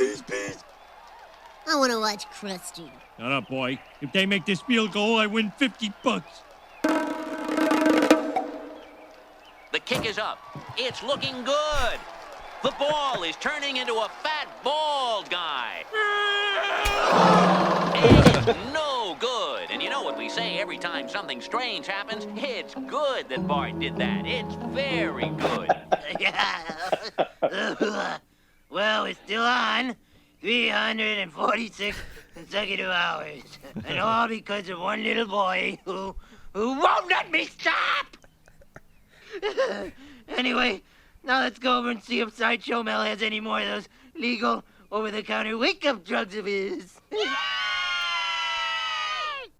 I want to watch Krusty. Shut up, boy. If they make this field goal, I win $50. The kick is up. It's looking good. The ball is turning into a fat, bald guy. And it's no good. And you know what we say every time something strange happens? It's good that Bart did that. It's very good. Well, it's still on. 346 consecutive hours. And all because of one little boy who won't let me stop! Anyway, now let's go over and see if Sideshow Mel has any more of those legal, over-the-counter wake-up drugs of his.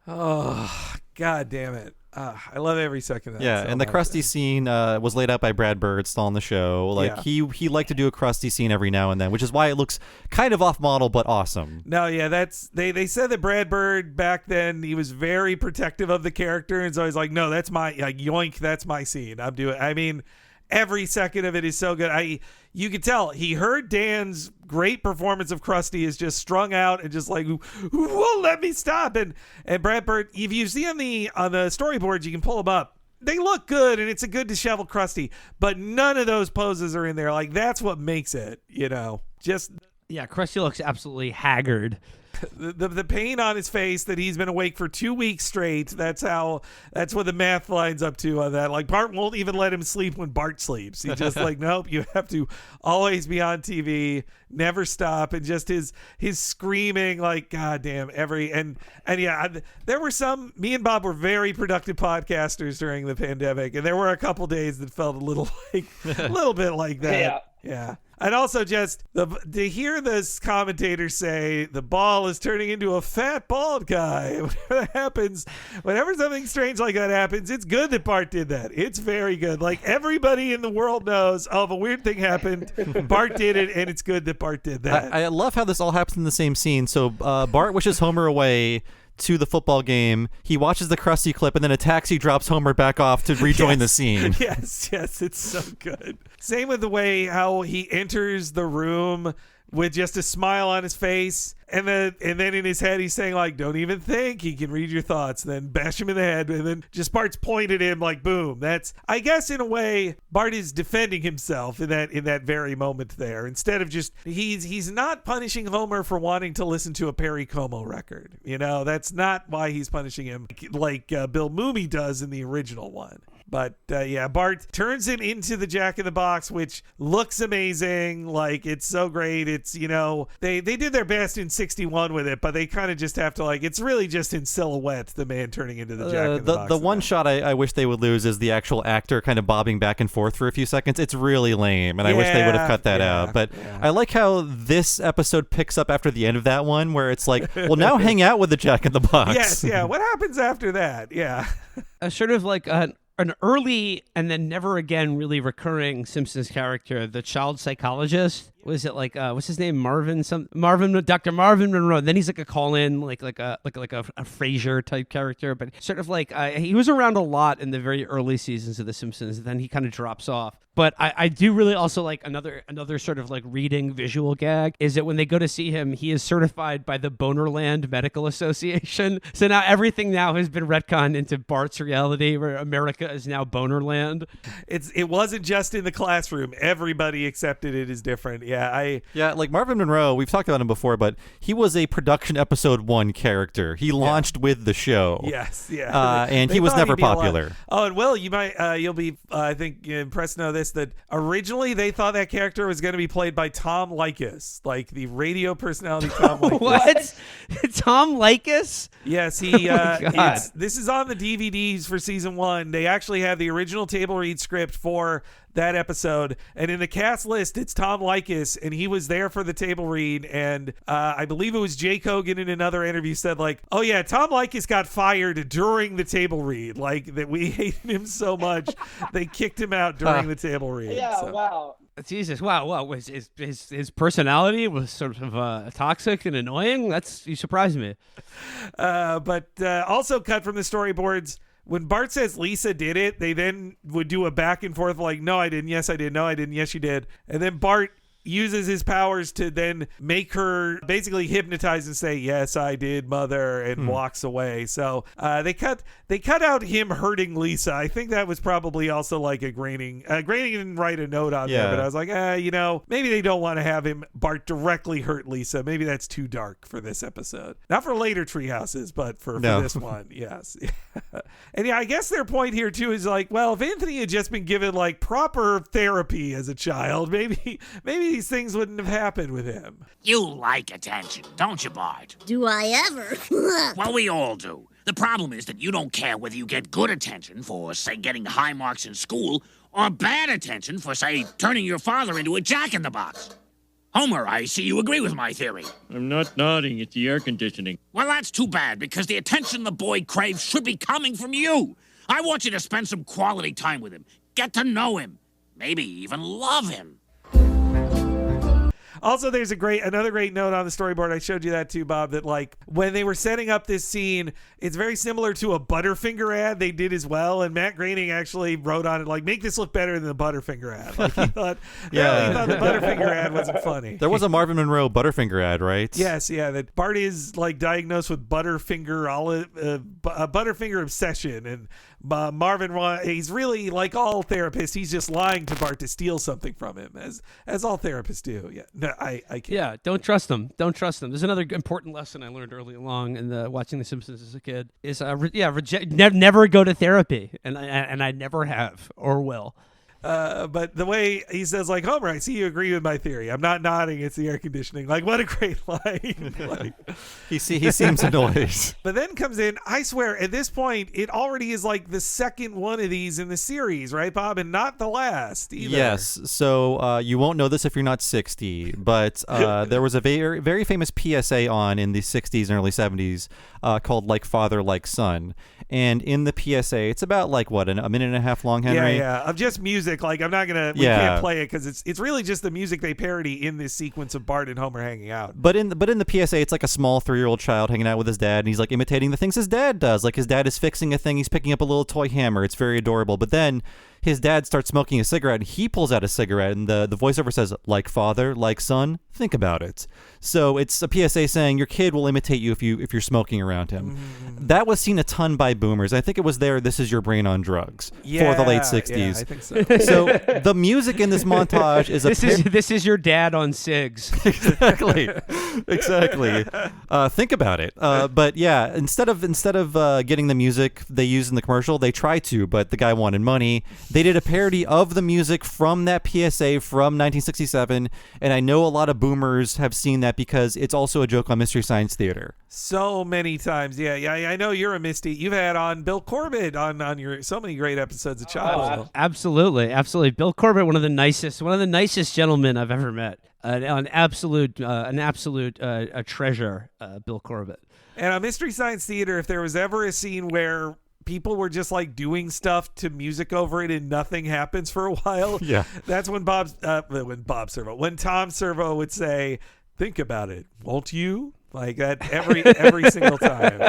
Oh, God damn it. I love every second of that. Yeah, so and the Krusty scene was laid out by Brad Bird, still on the show. Like he liked to do a Krusty scene every now and then, which is why it looks kind of off-model but awesome. No, yeah, they said that Brad Bird back then, he was very protective of the character, and so he's like, no, that's my yoink, that's my scene. I mean, every second of it is so good. You could tell he heard Dan's great performance of Krusty is just strung out and just like, who won't let me stop? And Brad Bird, if you see on the storyboards, you can pull them up. They look good, and it's a good disheveled Krusty, but none of those poses are in there. Like, that's what makes it, you know. Just yeah, Krusty looks absolutely haggard. The pain on his face that he's been awake for 2 weeks straight. That's what the math lines up to on that. Like, Bart won't even let him sleep when Bart sleeps. He's just like, nope, you have to always be on TV, never stop, and just his screaming, like, goddamn, and yeah, there were me and Bob were very productive podcasters during the pandemic, and there were a couple days that felt a little bit like that. Yeah. And also just to hear this commentator say the ball is turning into a fat bald guy. Whenever that happens, whenever something strange like that happens, it's good that Bart did that. It's very good. Like everybody in the world knows, oh, if a weird thing happened, Bart did it, and it's good that Bart did that. I love how this all happens in the same scene. So Bart wishes Homer away to the football game. He watches the Krusty clip, and then a taxi drops Homer back off to rejoin the scene. Yes, it's so good. Same with the way how he enters the room with just a smile on his face, and then in his head he's saying like, don't even think, he can read your thoughts, then bash him in the head, and then just Bart's pointed at him like, boom. That's, I guess in a way, Bart is defending himself in that very moment there. Instead of just, he's not punishing Homer for wanting to listen to a Perry Como record. You know, that's not why he's punishing him like Bill Mooney does in the original one. But yeah, Bart turns him into the Jack in the Box, which looks amazing. Like, it's so great. It's, you know, they did their best in 61 with it, but they kind of just have to, like, it's really just in silhouette, the man turning into the Jack in the Box. The one shot I wish they would lose is the actual actor kind of bobbing back and forth for a few seconds. It's really lame, and I wish they would have cut that out. But I like how this episode picks up after the end of that one, where it's like, well, now hang out with the Jack in the Box. Yes, yeah. What happens after that? Yeah. Sort of like an early and then never again really recurring Simpsons character, the child psychologist. Was it like what's his name? Dr. Marvin Monroe. And then he's like a call-in, like a Frasier type character, but sort of like he was around a lot in the very early seasons of The Simpsons, and then he kind of drops off. But I do really also like another sort of like reading visual gag is that when they go to see him, he is certified by the Bonerland Medical Association. So now everything now has been retconned into Bart's reality, where America is now Bonerland. It wasn't just in the classroom. Everybody accepted it as different. Yeah, like Marvin Monroe, we've talked about him before, but he was a production episode 1 character. He launched with the show. Yes, yeah. And he was never popular. Oh, and Will, you'll be, I think, impressed to know this, that originally they thought that character was going to be played by Tom Leykis, like the radio personality Tom Leykis. What? Tom Leykis? Yes, this is on the DVDs for season 1. They actually have the original table read script for that episode, and in the cast list it's Tom Leykis, and he was there for the table read, and I believe it was Jake Hogan in another interview said like, oh yeah, Tom Leykis got fired during the table read, like that we hated him so much they kicked him out during the table read. Yeah, so. Wow. Jesus, wow, was his personality was sort of toxic and annoying? You surprised me. But also cut from the storyboards, when Bart says Lisa did it, they then would do a back and forth like, no, I didn't. Yes, I did. No, I didn't. Yes, you did. And then Bart uses his powers to then make her basically hypnotize and say, yes, I did, mother, and walks away. So they cut out him hurting Lisa. I think that was probably also like a Groening. Groening didn't write a note on there, but I was like, maybe they don't want to have Bart directly hurt Lisa. Maybe that's too dark for this episode. Not for later Treehouses, but for this one, yes. And yeah, I guess their point here too is like, well, if Anthony had just been given like proper therapy as a child, maybe these things wouldn't have happened with him. You like attention, don't you, Bart? Do I ever? Well, we all do. The problem is that you don't care whether you get good attention for, say, getting high marks in school, or bad attention for, say, turning your father into a jack-in-the-box. Homer, I see you agree with my theory. I'm not nodding, it's the air conditioning. Well, that's too bad, because the attention the boy craves should be coming from you. I want you to spend some quality time with him, get to know him, maybe even love him. Also, there's another great note on the storyboard. I showed you that too, Bob, that like when they were setting up this scene, it's very similar to a Butterfinger ad they did as well. And Matt Groening actually wrote on it like, make this look better than the Butterfinger ad. Like he thought, he thought the Butterfinger ad wasn't funny. There was a Marvin Monroe Butterfinger ad, right? Yes, yeah. That Bart is like diagnosed with Butterfinger obsession, and Marvin, he's really like all therapists. He's just lying to Bart to steal something from him, as all therapists do. Yeah, no, I can't. Yeah, don't trust them. Don't trust them. There's another important lesson I learned early along in watching The Simpsons as a kid is never go to therapy, and I never have or will. But the way he says, like, Homer, I see you agree with my theory. I'm not nodding. It's the air conditioning. Like, what a great line. Like, he seems annoyed. But then comes in, I swear, at this point, it already is like the second one of these in the series, right, Bob? And not the last either. Yes. So you won't know this if you're not 60, but there was a very, very famous PSA on in the 60s and early 70s called Like Father, Like Son. And in the PSA, it's about like, what, a minute and a half long, Henry? Yeah. Of just music. Like, I'm not going to, we can't play it because it's really just the music they parody in this sequence of Bart and Homer hanging out. But in the PSA, it's like a small 3-year-old child hanging out with his dad, and he's like imitating the things his dad does. Like his dad is fixing a thing, he's picking up a little toy hammer. It's very adorable. But then his dad starts smoking a cigarette, and he pulls out a cigarette, and the voiceover says, like father, like son, think about it. So it's a PSA saying your kid will imitate you if you're smoking around him. That was seen a ton by boomers. I think it was This Is Your Brain on Drugs for the late 60s. Yeah, I think so. So the music in this montage is this is your dad on cigs. Exactly. Think about it. But yeah, instead of getting the music they used in the commercial, they tried to, but the guy wanted money. They did a parody of the music from that PSA from 1967, and I know a lot of boomers have seen that because it's also a joke on Mystery Science Theater. So many times. Yeah. I know you're a Misty. You've had on Bill Corbett on your so many great episodes of Child. Absolutely. Bill Corbett, one of the nicest gentlemen I've ever met. An absolute treasure, Bill Corbett. And on Mystery Science Theater, if there was ever a scene where people were just like doing stuff to music over it and nothing happens for a while, that's when when Tom Servo would say, think about it, won't you? Like that every single time.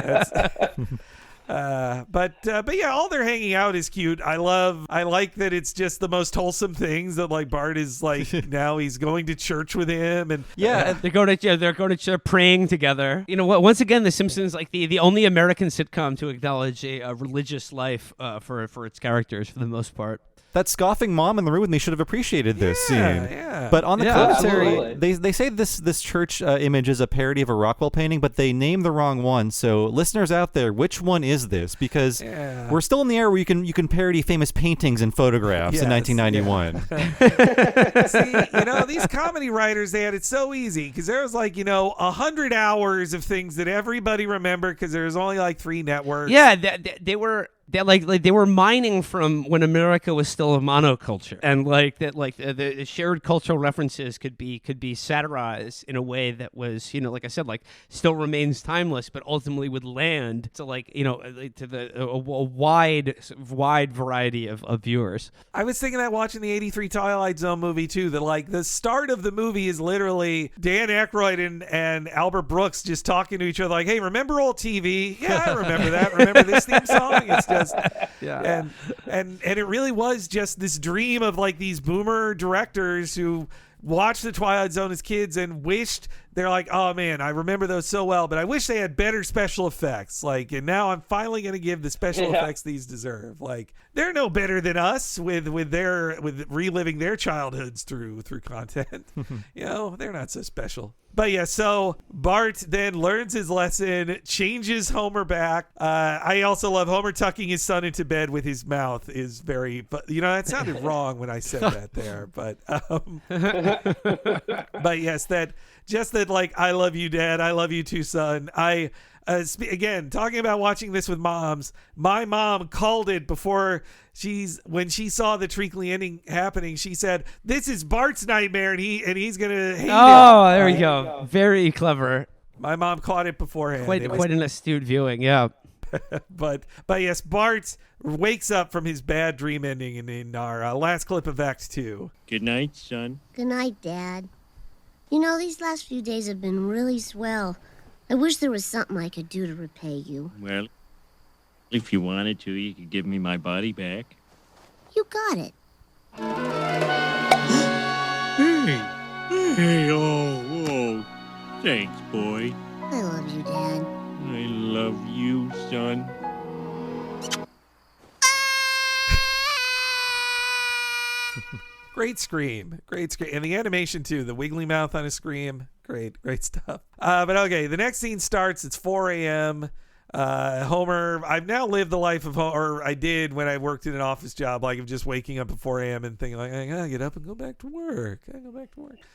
But yeah, all their hanging out is cute. I like that it's just the most wholesome things that like Bart is like now he's going to church with him and they're going to praying together. You know what? Once again, The Simpsons like the only American sitcom to acknowledge a religious life for its characters for the most part. That scoffing mom in the room with me should have appreciated this scene. Yeah. But on the commentary, they say this church image is a parody of a Rockwell painting, but they name the wrong one. So listeners out there, which one is this? Because we're still in the era where you can parody famous paintings and photographs in 1991. See, these comedy writers, they had it so easy because there was like 100 hours of things that everybody remembered because there was only like 3 networks. Yeah, they were mining from when America was still a monoculture, and the shared cultural references could be satirized in a way that was like I said, like still remains timeless, but ultimately would land to a wide variety of viewers. I was thinking that watching the '83 Twilight Zone movie too. That like the start of the movie is literally Dan Aykroyd and Albert Brooks just talking to each other, like, "Hey, remember old TV? Yeah, I remember that. Remember this theme song?" It's just and it really was just this dream of like these boomer directors who watched the Twilight Zone as kids and wished they're like, oh man, I remember those so well, but I wish they had better special effects. Like, and now I'm finally going to give the special effects these deserve. Like, they're no better than us with reliving their childhoods through content. They're not so special. But yeah, so Bart then learns his lesson, changes Homer back. I also love Homer tucking his son into bed with his mouth is very, but that sounded wrong when I said that there. But but yes, that like, I love you, Dad. I love you too, son. Again, talking about watching this with moms, my mom called it before when she saw the treacly ending happening. She said, "This is Bart's nightmare, and he's gonna hate it." Oh, there we go. Very clever. My mom caught it beforehand. Quite an astute viewing, yeah. but yes, Bart wakes up from his bad dream ending in our last clip of Act 2. Good night, son. Good night, Dad. These last few days have been really swell. I wish there was something I could do to repay you. Well, if you wanted to, you could give me my body back. You got it. Hey, oh, thanks, boy. I love you, Dad. I love you, son. Great scream. And the animation too, the wiggly mouth on his scream. Great stuff. But okay, the next scene starts. It's 4 a.m. Homer, I've now lived the life of Homer, or I did when I worked in an office job, like of just waking up at 4 a.m. and thinking like, I gotta get up and go back to work.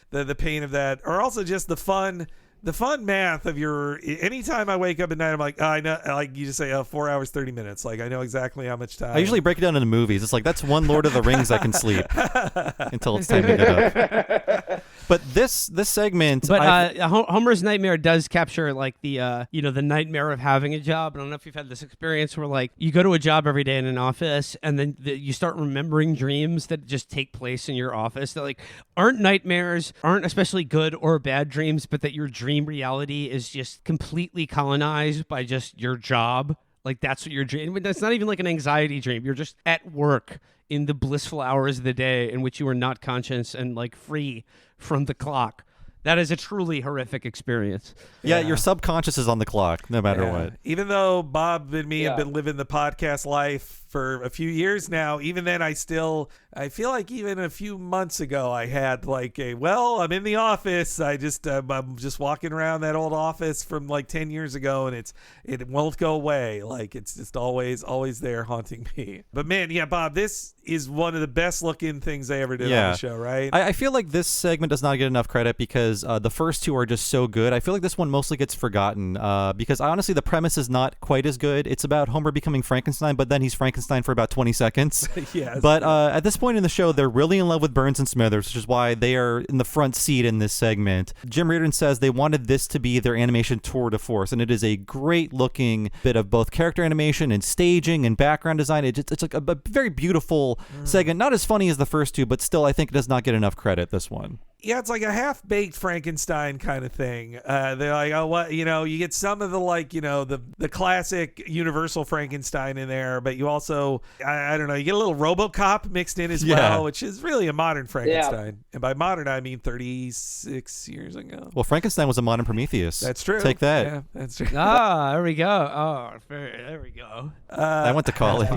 The pain of that, or also just the fun math of anytime I wake up at night, I'm like, I know, like you just say 4 hours, 30 minutes. Like I know exactly how much time. I usually break it down into movies. It's like, that's one Lord of the Rings I can sleep until it's time to get up. But this segment, Homer's nightmare does capture like the the nightmare of having a job. I don't know if you've had this experience where like you go to a job every day in an office and then you start remembering dreams that just take place in your office that like aren't nightmares, aren't especially good or bad dreams, but that your dream reality is just completely colonized by just your job. Like that's what you're dreaming. That's not even like an anxiety dream. You're just at work in the blissful hours of the day in which you are not conscious and like free from the clock. That is a truly horrific experience. Yeah, your subconscious is on the clock no matter what. Even though Bob and me have been living the podcast life for a few years now, even then I feel like even a few months ago I had like I'm in the office. I'm just walking around that old office from like 10 years ago, and it won't go away. Like it's just always there haunting me. But man, yeah, Bob, this is one of the best looking things they ever did on the show, right? I feel like this segment does not get enough credit because the first two are just so good. I feel like this one mostly gets forgotten because honestly the premise is not quite as good. It's about Homer becoming Frankenstein, but then he's Frankenstein for about 20 seconds. Yes. But at this point in the show, they're really in love with Burns and Smithers, which is why they are in the front seat in this segment. Jim Reardon says they wanted this to be their animation tour de force, and it is a great looking bit of both character animation and staging and background design. It's like a very beautiful segment. Not as funny as the first two, but still I think it does not get enough credit, this one. Yeah, it's like a half-baked Frankenstein kind of thing. They're like, oh, what, you get some of the like, the classic Universal Frankenstein in there, but you also, I don't know, you get a little RoboCop mixed in as well, which is really a modern Frankenstein. Yeah. And by modern, I mean 36 years ago. Well, Frankenstein was a modern Prometheus. That's true. Take that. Yeah, that's true. There we go. Oh, there we go. I went to college.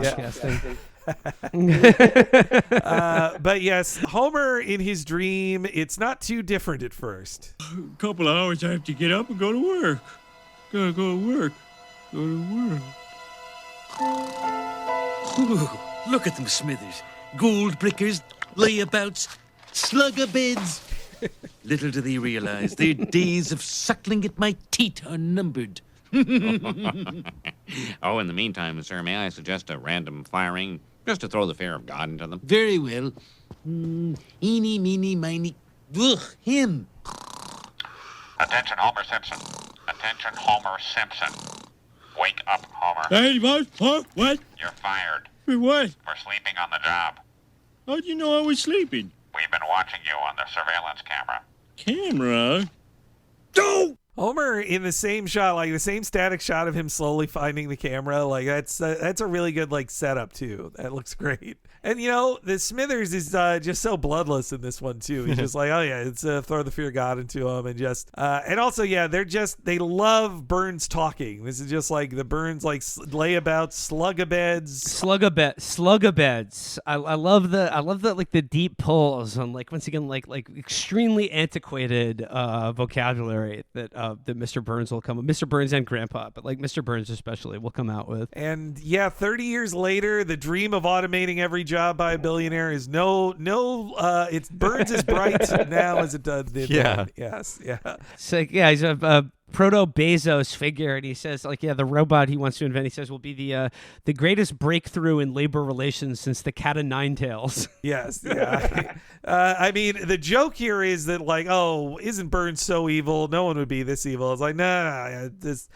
But yes, Homer in his dream, it's not too different at first. A couple of hours I have to get up and go to work. Gotta go to work. Ooh, look at them, Smithers. Gold brickers, layabouts, slugger beds. Little do they realize their days of suckling at my teat are numbered. Oh, in the meantime, sir, may I suggest a random firing just to throw the fear of God into them? Very well. Eeny, meeny, miny. Ugh, him. Attention, Homer Simpson. Attention, Homer Simpson. Wake up, Homer. Hey, what? Huh? What? You're fired. For what? For sleeping on the job. How'd you know I was sleeping? We've been watching you on the surveillance camera. Camera? Don't! Homer in the same shot, like the same static shot of him slowly finding the camera, like that's a really good like setup too. That looks great. And the Smithers is just so bloodless in this one too. He's just like, oh yeah, it's throw the fear of God into him, and just and also they love Burns talking. This is just like the Burns like layabouts, slugabeds. I love the like the deep pulls on like once again like extremely antiquated vocabulary that Mr. Burns will come with. Mr. Burns and Grandpa, but like Mr. Burns especially will come out with. And 30 years later, the dream of automating every job by a billionaire is it's Burns as bright now as it does then. Yeah. Yes. Yeah. It's like, he's a proto Bezos figure, and he says the robot he wants to invent, he says, will be the greatest breakthrough in labor relations since the cat of nine tails. Yes. Yeah. I mean, the joke here is that like, oh, isn't Burns so evil? No one would be this evil. It's like, no, this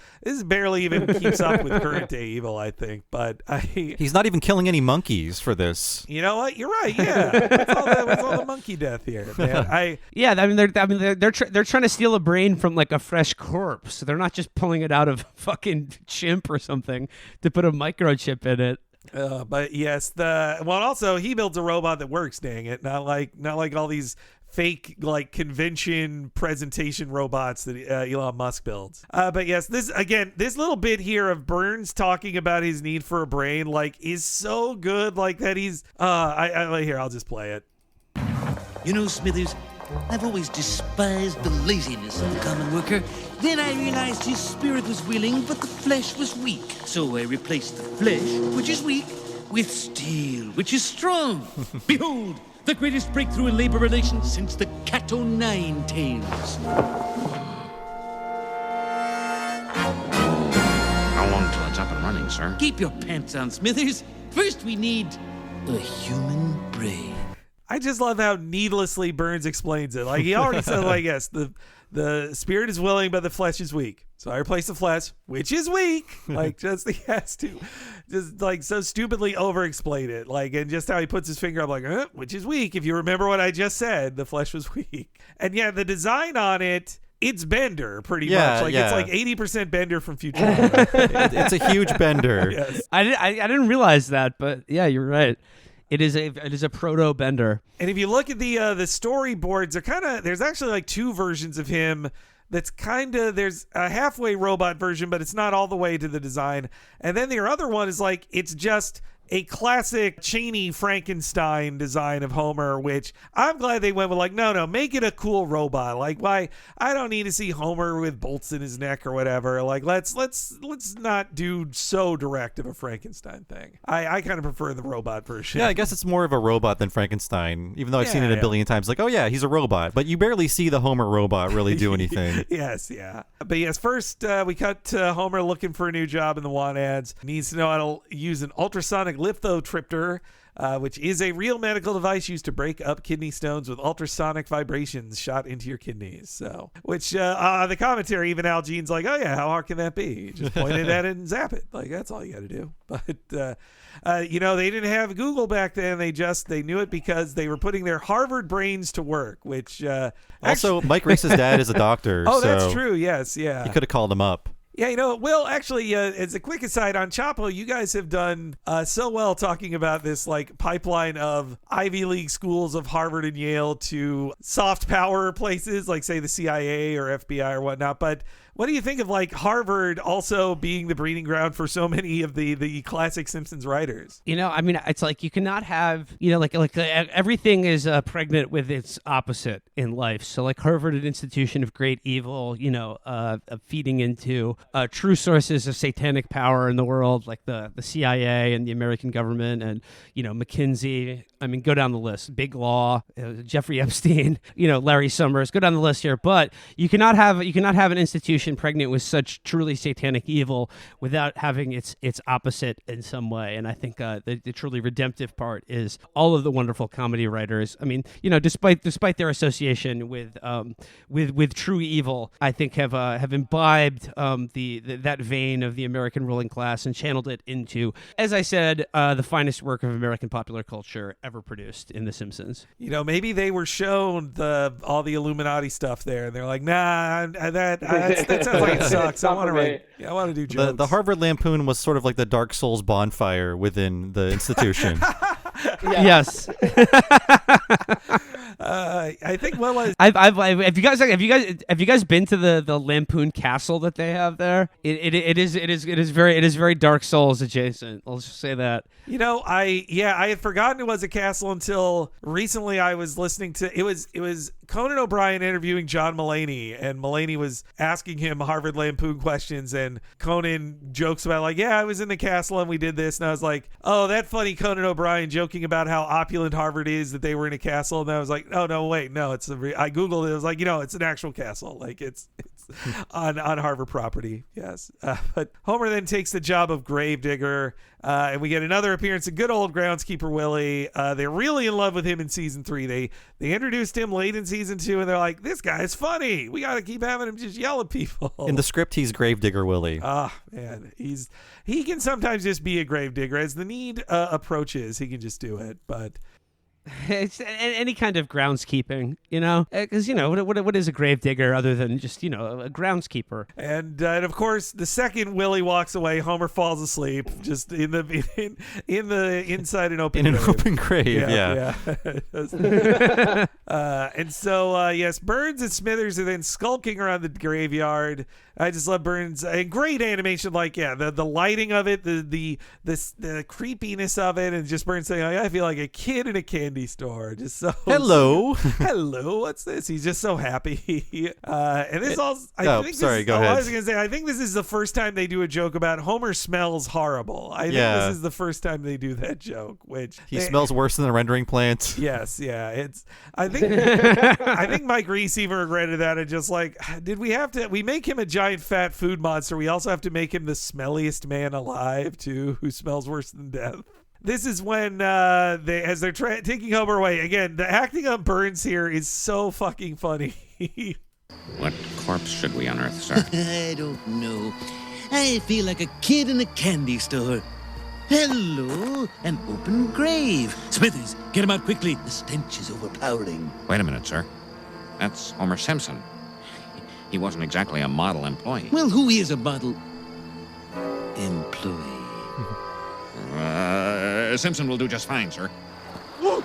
barely even keeps up with current day evil, I think. But he's not even killing any monkeys for this. You know what? You're right. Yeah. What's all the monkey death here, man? They're trying to steal a brain from like a fresh corpse. They're not just pulling it out of fucking chimp or something to put a microchip in it. But yes, also he builds a robot that works. Dang it! Not like all these fake like convention presentation robots that Elon Musk builds. But yes, this little bit here of Burns talking about his need for a brain like is so good. Like that he's I'll just play it. You know, Smithers, I've always despised the laziness of the common worker. Then I realized his spirit was willing, but the flesh was weak. So I replaced the flesh, which is weak, with steel, which is strong. Behold, the greatest breakthrough in labor relations since the Cat O' Tales. How long till it's up and running, sir? Keep your pants on, Smithers. First, we need a human brain. I just love how needlessly Burns explains it. Like, he already said, like, yes, the spirit is willing, but the flesh is weak. So I replace the flesh, which is weak. Like, just he has to just like so stupidly over-explain it. Like, and just how he puts his finger up, like, which is weak. If you remember what I just said, the flesh was weak. And yeah, the design on it, it's Bender pretty much. Like, it's like 80% Bender from Futurama. It's a huge Bender. Yes. I didn't realize that, but yeah, you're right. It is a proto Bender. And if you look at the storyboards, there's actually like two versions of him. That's there's a halfway robot version, but it's not all the way to the design. And then the other one is like, it's just a classic Cheney Frankenstein design of Homer, which I'm glad they went with, like, no, make it a cool robot. Like, why? I don't need to see Homer with bolts in his neck or whatever. Like, let's not do so direct of a Frankenstein thing. I kind of prefer the robot version. Yeah, I guess it's more of a robot than Frankenstein, even though I've seen it a billion times. Like, oh yeah, he's a robot, but you barely see the Homer robot really do anything. Yes, yeah. But yes, first we cut to Homer looking for a new job in the want ads. Needs to know how to use an ultrasonic lithotripter, which is a real medical device used to break up kidney stones with ultrasonic vibrations shot into your kidneys. So, which the commentary, even Al Jean's like, oh yeah, how hard can that be? Just point it at it and zap it. Like, that's all you got to do. But they didn't have Google back then. They knew it because they were putting their Harvard brains to work. Which also, Mike Rice's dad is a doctor. Oh, so that's true. Yes, yeah. He could have called him up. Yeah, Will, actually, as a quick aside, on Chapo, you guys have done so well talking about this, like, pipeline of Ivy League schools of Harvard and Yale to soft power places, like, say, the CIA or FBI or whatnot. But what do you think of, like, Harvard also being the breeding ground for so many of the classic Simpsons writers? I mean, it's like you cannot have, everything is pregnant with its opposite in life. So, like, Harvard, an institution of great evil, feeding into true sources of satanic power in the world, like the CIA and the American government and, McKinsey. I mean, go down the list. Big Law, Jeffrey Epstein, Larry Summers. Go down the list here. But you cannot have an institution pregnant with such truly satanic evil without having its opposite in some way. And I think the truly redemptive part is all of the wonderful comedy writers. I mean, despite their association with true evil, I think have imbibed that vein of the American ruling class and channeled it into, as I said, the finest work of American popular culture ever produced in The Simpsons. Maybe they were shown all the Illuminati stuff there, and they're like, nah, that sounds like it sucks. I want to do jokes. The Harvard Lampoon was sort of like the Dark Souls bonfire within the institution. Yes. I think have you guys been to the Lampoon Castle that they have there? It is very Dark Souls adjacent. I'll just say that. I had forgotten it was a castle until recently. I was listening to it was Conan O'Brien interviewing John Mulaney, and Mulaney was asking him Harvard Lampoon questions, and Conan jokes about, like, yeah, I was in the castle and we did this, and I was like, oh, that funny Conan O'Brien joking about how opulent Harvard is that they were in a castle, and I was like, oh no, wait, no, I googled it. I was like, it's an actual castle, like it's on Harvard property. Yes, but Homer then takes the job of gravedigger, and we get another appearance of good old groundskeeper Willie. They're really in love with him in season 3. They introduced him late in season 2, and they're like, this guy's funny. We got to keep having him just yell at people. In the script, he's gravedigger Willie. Man, he can sometimes just be a gravedigger as the need approaches. He can just do it, but. It's any kind of groundskeeping, because what is a gravedigger other than just a groundskeeper? And of course, the second Willie walks away, Homer falls asleep just in the inside an open grave. Open grave, yeah. And so yes, Burns and Smithers are then skulking around the graveyard. I just love Burns and great animation, like the lighting of it, the creepiness of it, and just Burns saying, I feel like a kid in a candy candy store. Just so Hello. hello. What's this? He's just so happy. And this also. Go ahead. I was gonna say. I think this is the first time they do a joke about Homer smells horrible. I think this is the first time they do that joke. Which he smells worse than the rendering plant. Yes. Yeah. It's. I think Mike Reese even regretted that. And just like, did we have to? We make him a giant fat food monster. We also have to make him the smelliest man alive too, who smells worse than death. This is when as they're taking Homer away again. The acting on Burns here is so fucking funny. What corpse should we unearth, sir? I don't know. I feel like a kid in a candy store. Hello, an open grave. Smithers, get him out quickly. The stench is overpowering. Wait a minute, sir. That's Homer Simpson. He wasn't exactly a model employee. Well, who is a model employee? Simpson will do just fine, sir. Did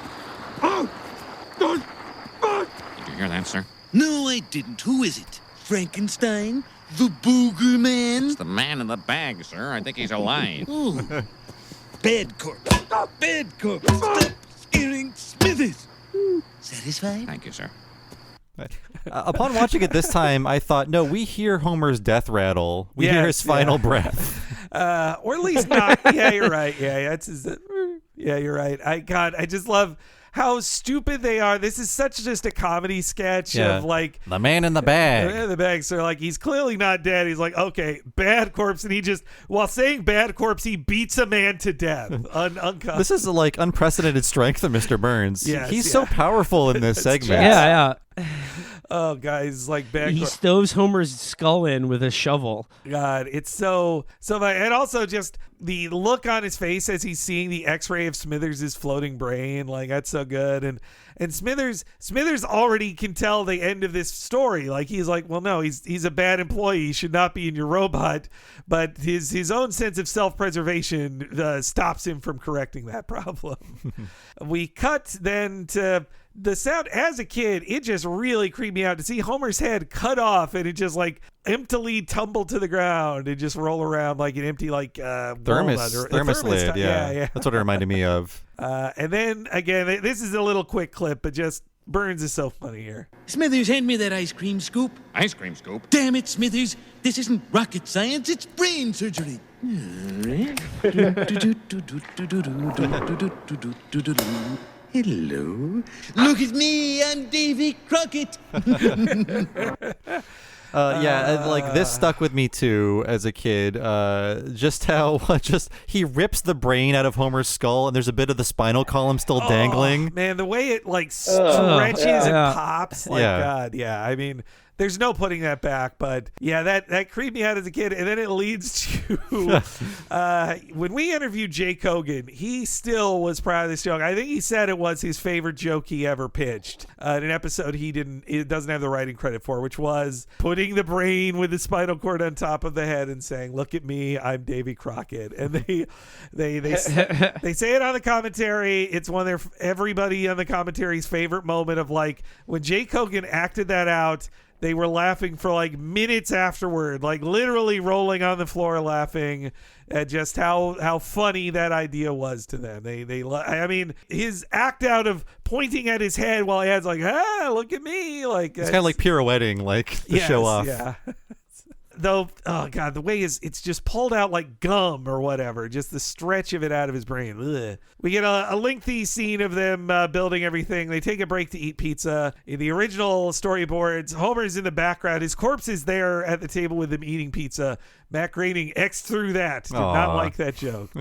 you hear that, sir? No, I didn't. Who is it? Frankenstein? The Booger Man? It's the man in the bag, sir. I think he's alive. Oh. Bad corpse. Bad corpse. Stop scaring Smithers. Satisfied? Thank you, sir. Upon watching it this time, I thought, no, we hear Homer's death rattle. We hear his final breath. Or at least not. Yeah, you're right. Yeah, that's his. Yeah, you're right. I just love how stupid they are. This is such just a comedy sketch of like the man in the bag. The man in the bag. So like he's clearly not dead. He's like, okay, bad corpse, and he just while saying bad corpse, he beats a man to death. This is like unprecedented strength of Mr. Burns. Yes, he's so powerful in this segment. Yeah. Oh, guys, like bad. He stoves Homer's skull in with a shovel. God, it's so and also just the look on his face as he's seeing the X-ray of Smithers' floating brain, like that's so good. And Smithers already can tell the end of this story. Like he's like, well, no, he's a bad employee. He should not be in your robot. But his own sense of self-preservation stops him from correcting that problem. We cut then to the sound. As a kid, it just really creeped me out to see Homer's head cut off and it just like emptily tumble to the ground and just roll around like an empty like thermos lid. Yeah. That's what it reminded me of. And then again, this is a little quick clip, but just Burns is so funny here. Smithers, hand me that ice cream scoop. Ice cream scoop? Damn it, Smithers. This isn't rocket science, it's brain surgery. Hello. Look at me, I'm Davy Crockett. Like this stuck with me too as a kid. Just how he rips the brain out of Homer's skull, and there's a bit of the spinal column still dangling. Man, the way it like stretches and pops, like God, yeah. I mean, there's no putting that back, but yeah, that creeped me out as a kid. And then it leads to when we interviewed Jay Kogan, he still was proud of this joke. I think he said it was his favorite joke he ever pitched in an episode it doesn't have the writing credit for, which was putting the brain with the spinal cord on top of the head and saying, "Look at me, I'm Davy Crockett." And they say it on the commentary. It's one of everybody on the commentary's favorite moment of like when Jay Kogan acted that out. They were laughing for like minutes afterward, like literally rolling on the floor laughing at just how funny that idea was to them. I mean, his act out of pointing at his head while he has like, look at me, like it's kind of like pirouetting, like to show off. Yeah. Though, oh God, the way it's just pulled out like gum or whatever, just the stretch of it out of his brain. Ugh. We get a lengthy scene of them building everything. They take a break to eat pizza. In the original storyboards, Homer's in the background. His corpse is there at the table with him eating pizza. Matt Groening X through that. Did not like that joke.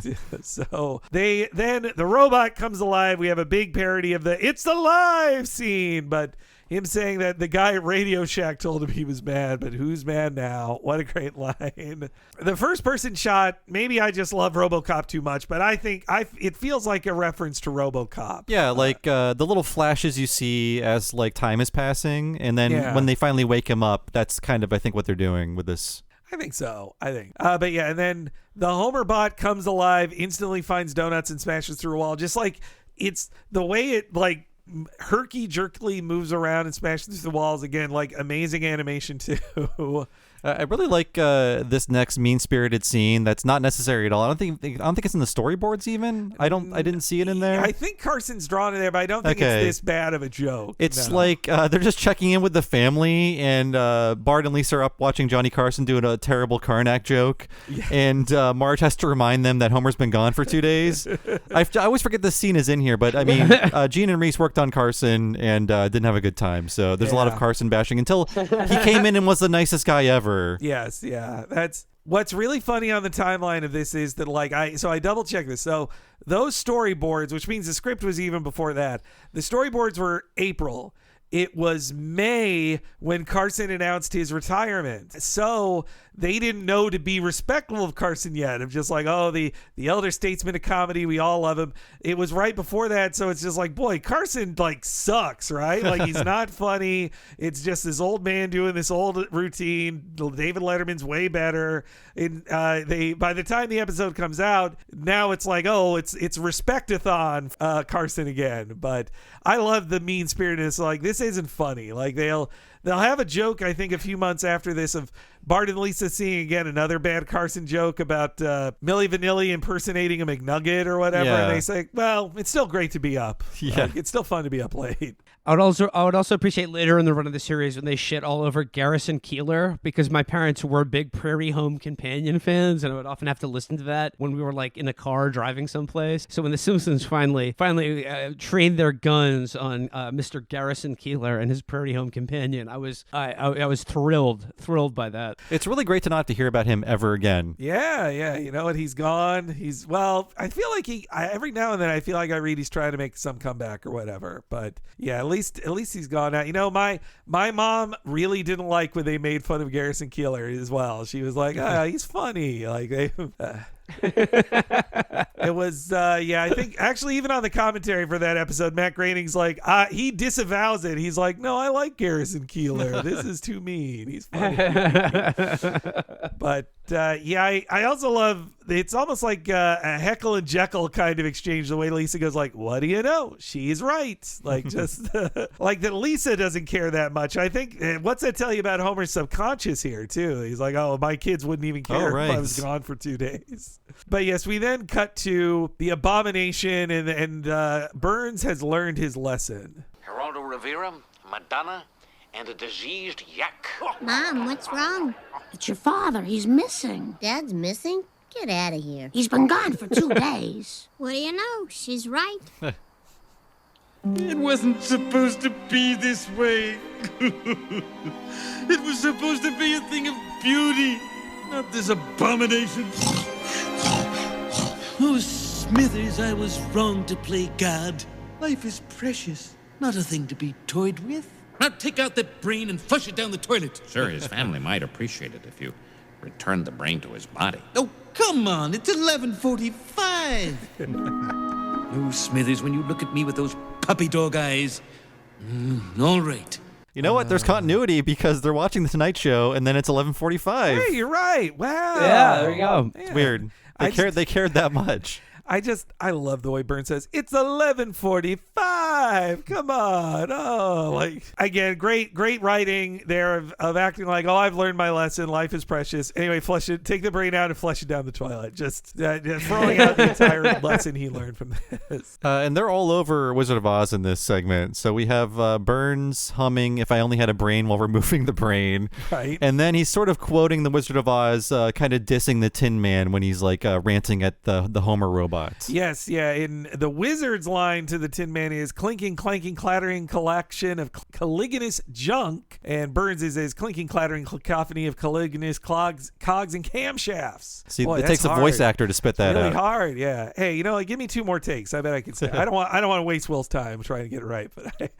So then the robot comes alive. We have a big parody of the "It's alive" scene, but him saying that the guy at Radio Shack told him he was mad, but who's mad now? What a great line. The first person shot, maybe I just love RoboCop too much, but I think it feels like a reference to RoboCop. Yeah, like the little flashes you see as like time is passing, and then when they finally wake him up, that's kind of, I think, what they're doing with this. I think so. But yeah, and then the Homer bot comes alive, instantly finds donuts and smashes through a wall. Just like it's the way it like herky-jerkily moves around and smashes through the walls. Again, like amazing animation too. I really like this next mean-spirited scene. That's not necessary at all. I don't think it's in the storyboards even. I didn't see it in there. I think Carson's drawn in there, but I don't think it's this bad of a joke. It's like they're just checking in with the family, and Bart and Lisa are up watching Johnny Carson doing a terrible Karnak joke, and Marge has to remind them that Homer's been gone for 2 days. I always forget this scene is in here, but I mean, Gene and Reese worked on Carson and didn't have a good time. So there's a lot of Carson bashing until he came in and was the nicest guy ever. Yes, yeah. That's what's really funny on the timeline of this is that I double checked this. So those storyboards, which means the script was even before that. The storyboards were April. It was May when Carson announced his retirement. So they didn't know to be respectful of Carson yet. Of just like, oh, the elder statesman of comedy, we all love him. It was right before that, so it's just like, boy, Carson like sucks, right? Like he's not funny. It's just this old man doing this old routine. David Letterman's way better. And by the time the episode comes out, now it's like, oh, it's respectathon Carson again. But I love the mean spiritedness. Like this isn't funny. Like they'll have a joke, I think, a few months after this of Bart and Lisa seeing again another bad Carson joke about Milli Vanilli impersonating a McNugget or whatever. Yeah. And they say, well, it's still great to be up. Yeah. Like, it's still fun to be up late. I would also appreciate later in the run of the series when they shit all over Garrison Keillor, because my parents were big Prairie Home Companion fans, and I would often have to listen to that when we were like in a car driving someplace. So when the Simpsons finally trained their guns on Mr. Garrison Keillor and his Prairie Home Companion, I was thrilled by that. It's really great to not have to hear about him ever again. Yeah. You know what? He's gone. I feel like every now and then I feel like I read he's trying to make some comeback or whatever. But yeah, at least he's gone now. You know, my mom really didn't like when they made fun of Garrison Keillor as well. She was like, he's funny. Like they. It was I think actually even on the commentary for that episode, Matt Groening's like he disavows it. He's like, no, I like Garrison Keillor. This is too mean. He's funny. But I also love, it's almost like a Heckle and Jekyll kind of exchange, the way Lisa goes like, what do you know? She's right. Like just like that Lisa doesn't care that much. I think, what's that tell you about Homer's subconscious here too? He's like, oh, my kids wouldn't even care if I was gone for 2 days. But yes, we then cut to the abomination and Burns has learned his lesson. Geraldo Rivera, Madonna, and a diseased yak. Mom, what's wrong? It's your father. He's missing. Dad's missing? Get out of here. He's been gone for 2 days. What do you know? She's right. It wasn't supposed to be this way. It was supposed to be a thing of beauty, not this abomination. Oh, Smithers, I was wrong to play God. Life is precious, not a thing to be toyed with. Now take out that brain and flush it down the toilet. Sure, his family might appreciate it if you returned the brain to his body. Oh, come on, it's 11:45. Oh, Smithers, when you look at me with those puppy dog eyes. All right. You know what? There's continuity because they're watching The Tonight Show and then it's 11:45. Hey, you're right. Wow. Yeah, there you go. It's weird. They cared that much. I love the way Burns says, it's 11:45. Come on. Oh, like, again, great writing there of acting like, oh, I've learned my lesson. Life is precious. Anyway, take the brain out and flush it down the toilet. Just throwing out the entire lesson he learned from this. And they're all over Wizard of Oz in this segment. So we have Burns humming If I Only Had a Brain while removing the brain. Right. And then he's sort of quoting the Wizard of Oz, kind of dissing the Tin Man when he's like ranting at the Homer robot. Yes, yeah. In the Wizard's line to the Tin Man is clinking, clanking, clattering collection of caliginous junk, and Burns is clinking, clattering cacophony of caliginous cogs and camshafts. See, Boy, it takes a voice actor to spit that really out. Hard, yeah. Hey, you know, like, give me 2 more takes. I bet I can say. I don't want to waste Will's time trying to get it right, but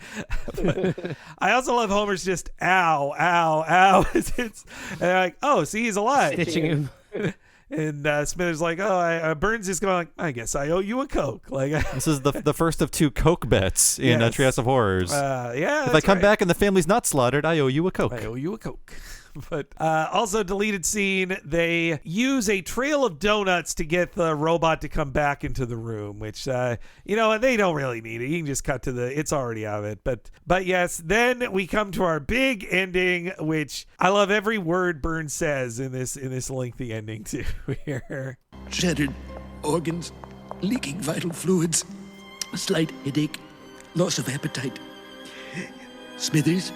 I also love Homer's just ow, ow, ow. And they're like, oh, see, he's alive. Stitching him. And Smithers like, oh, Burns is going like, I guess I owe you a Coke. Like, this is the first of 2 Coke bets in Yes. Treehouse of Horrors. Yeah. If I come back and the family's not slaughtered, I owe you a Coke. I owe you a Coke. But also deleted scene, they use a trail of donuts to get the robot to come back into the room, which, they don't really need it. You can just cut to it's already out of it. But yes, then we come to our big ending, which I love every word Burns says in this lengthy ending too here. Shattered organs, leaking vital fluids, a slight headache, loss of appetite. Smithers,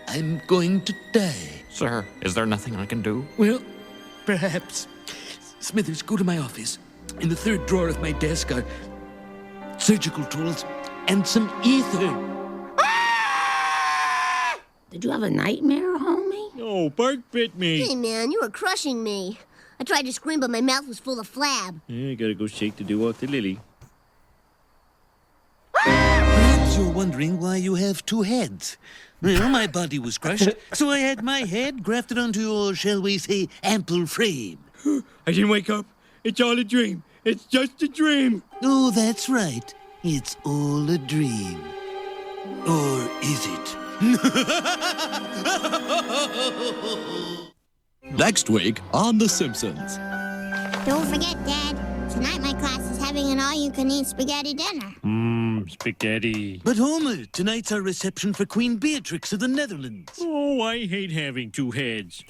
I'm going to die. Sir, is there nothing I can do? Well, perhaps. Smithers, go to my office. In the third drawer of my desk are surgical tools and some ether. Did you have a nightmare, homie? No, Bart bit me. Hey, man, you were crushing me. I tried to scream, but my mouth was full of flab. I gotta go shake the dew off the lily. Perhaps you're wondering why you have two heads. Well, my body was crushed, so I had my head grafted onto your, shall we say, ample frame. I didn't wake up. It's all a dream. It's just a dream. Oh, that's right. It's all a dream. Or is it? Next week on The Simpsons. Don't forget, Dad. Tonight my class is having an all-you-can-eat spaghetti dinner. Spaghetti. But Homer, tonight's our reception for Queen Beatrix of the Netherlands. Oh, I hate having two heads.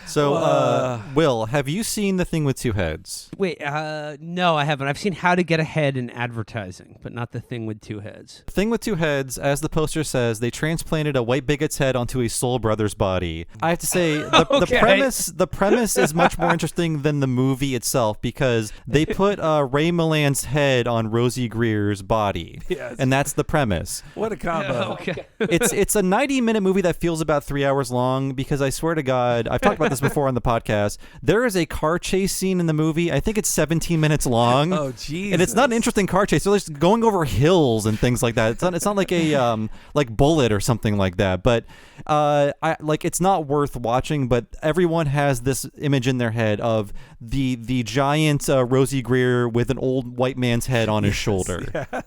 So, Will, have you seen The Thing with Two Heads? Wait, no, I haven't. I've seen How to Get Ahead in Advertising, but not The Thing with Two Heads. Thing with Two Heads, as the poster says, they transplanted a white bigot's head onto a Soul Brothers body. I have to say, the premise is much more interesting than the movie itself because they put Ray Milland's head on Rosie Greer's body, and that's the premise. What a combo! Okay. It's a 90-minute movie that feels about 3 hours long because I swear to God, I've talked about this before on the podcast. There is a car chase scene in the movie. I think it's 17 minutes long. Oh, jeez. And it's not an interesting car chase. They're just going over hills and things like that. It's not like a like Bullet or something like that. But it's not worth watching. But everyone has this image in their head of the giant Rosie Greer with an old white man's head on his shoulder. Yeah,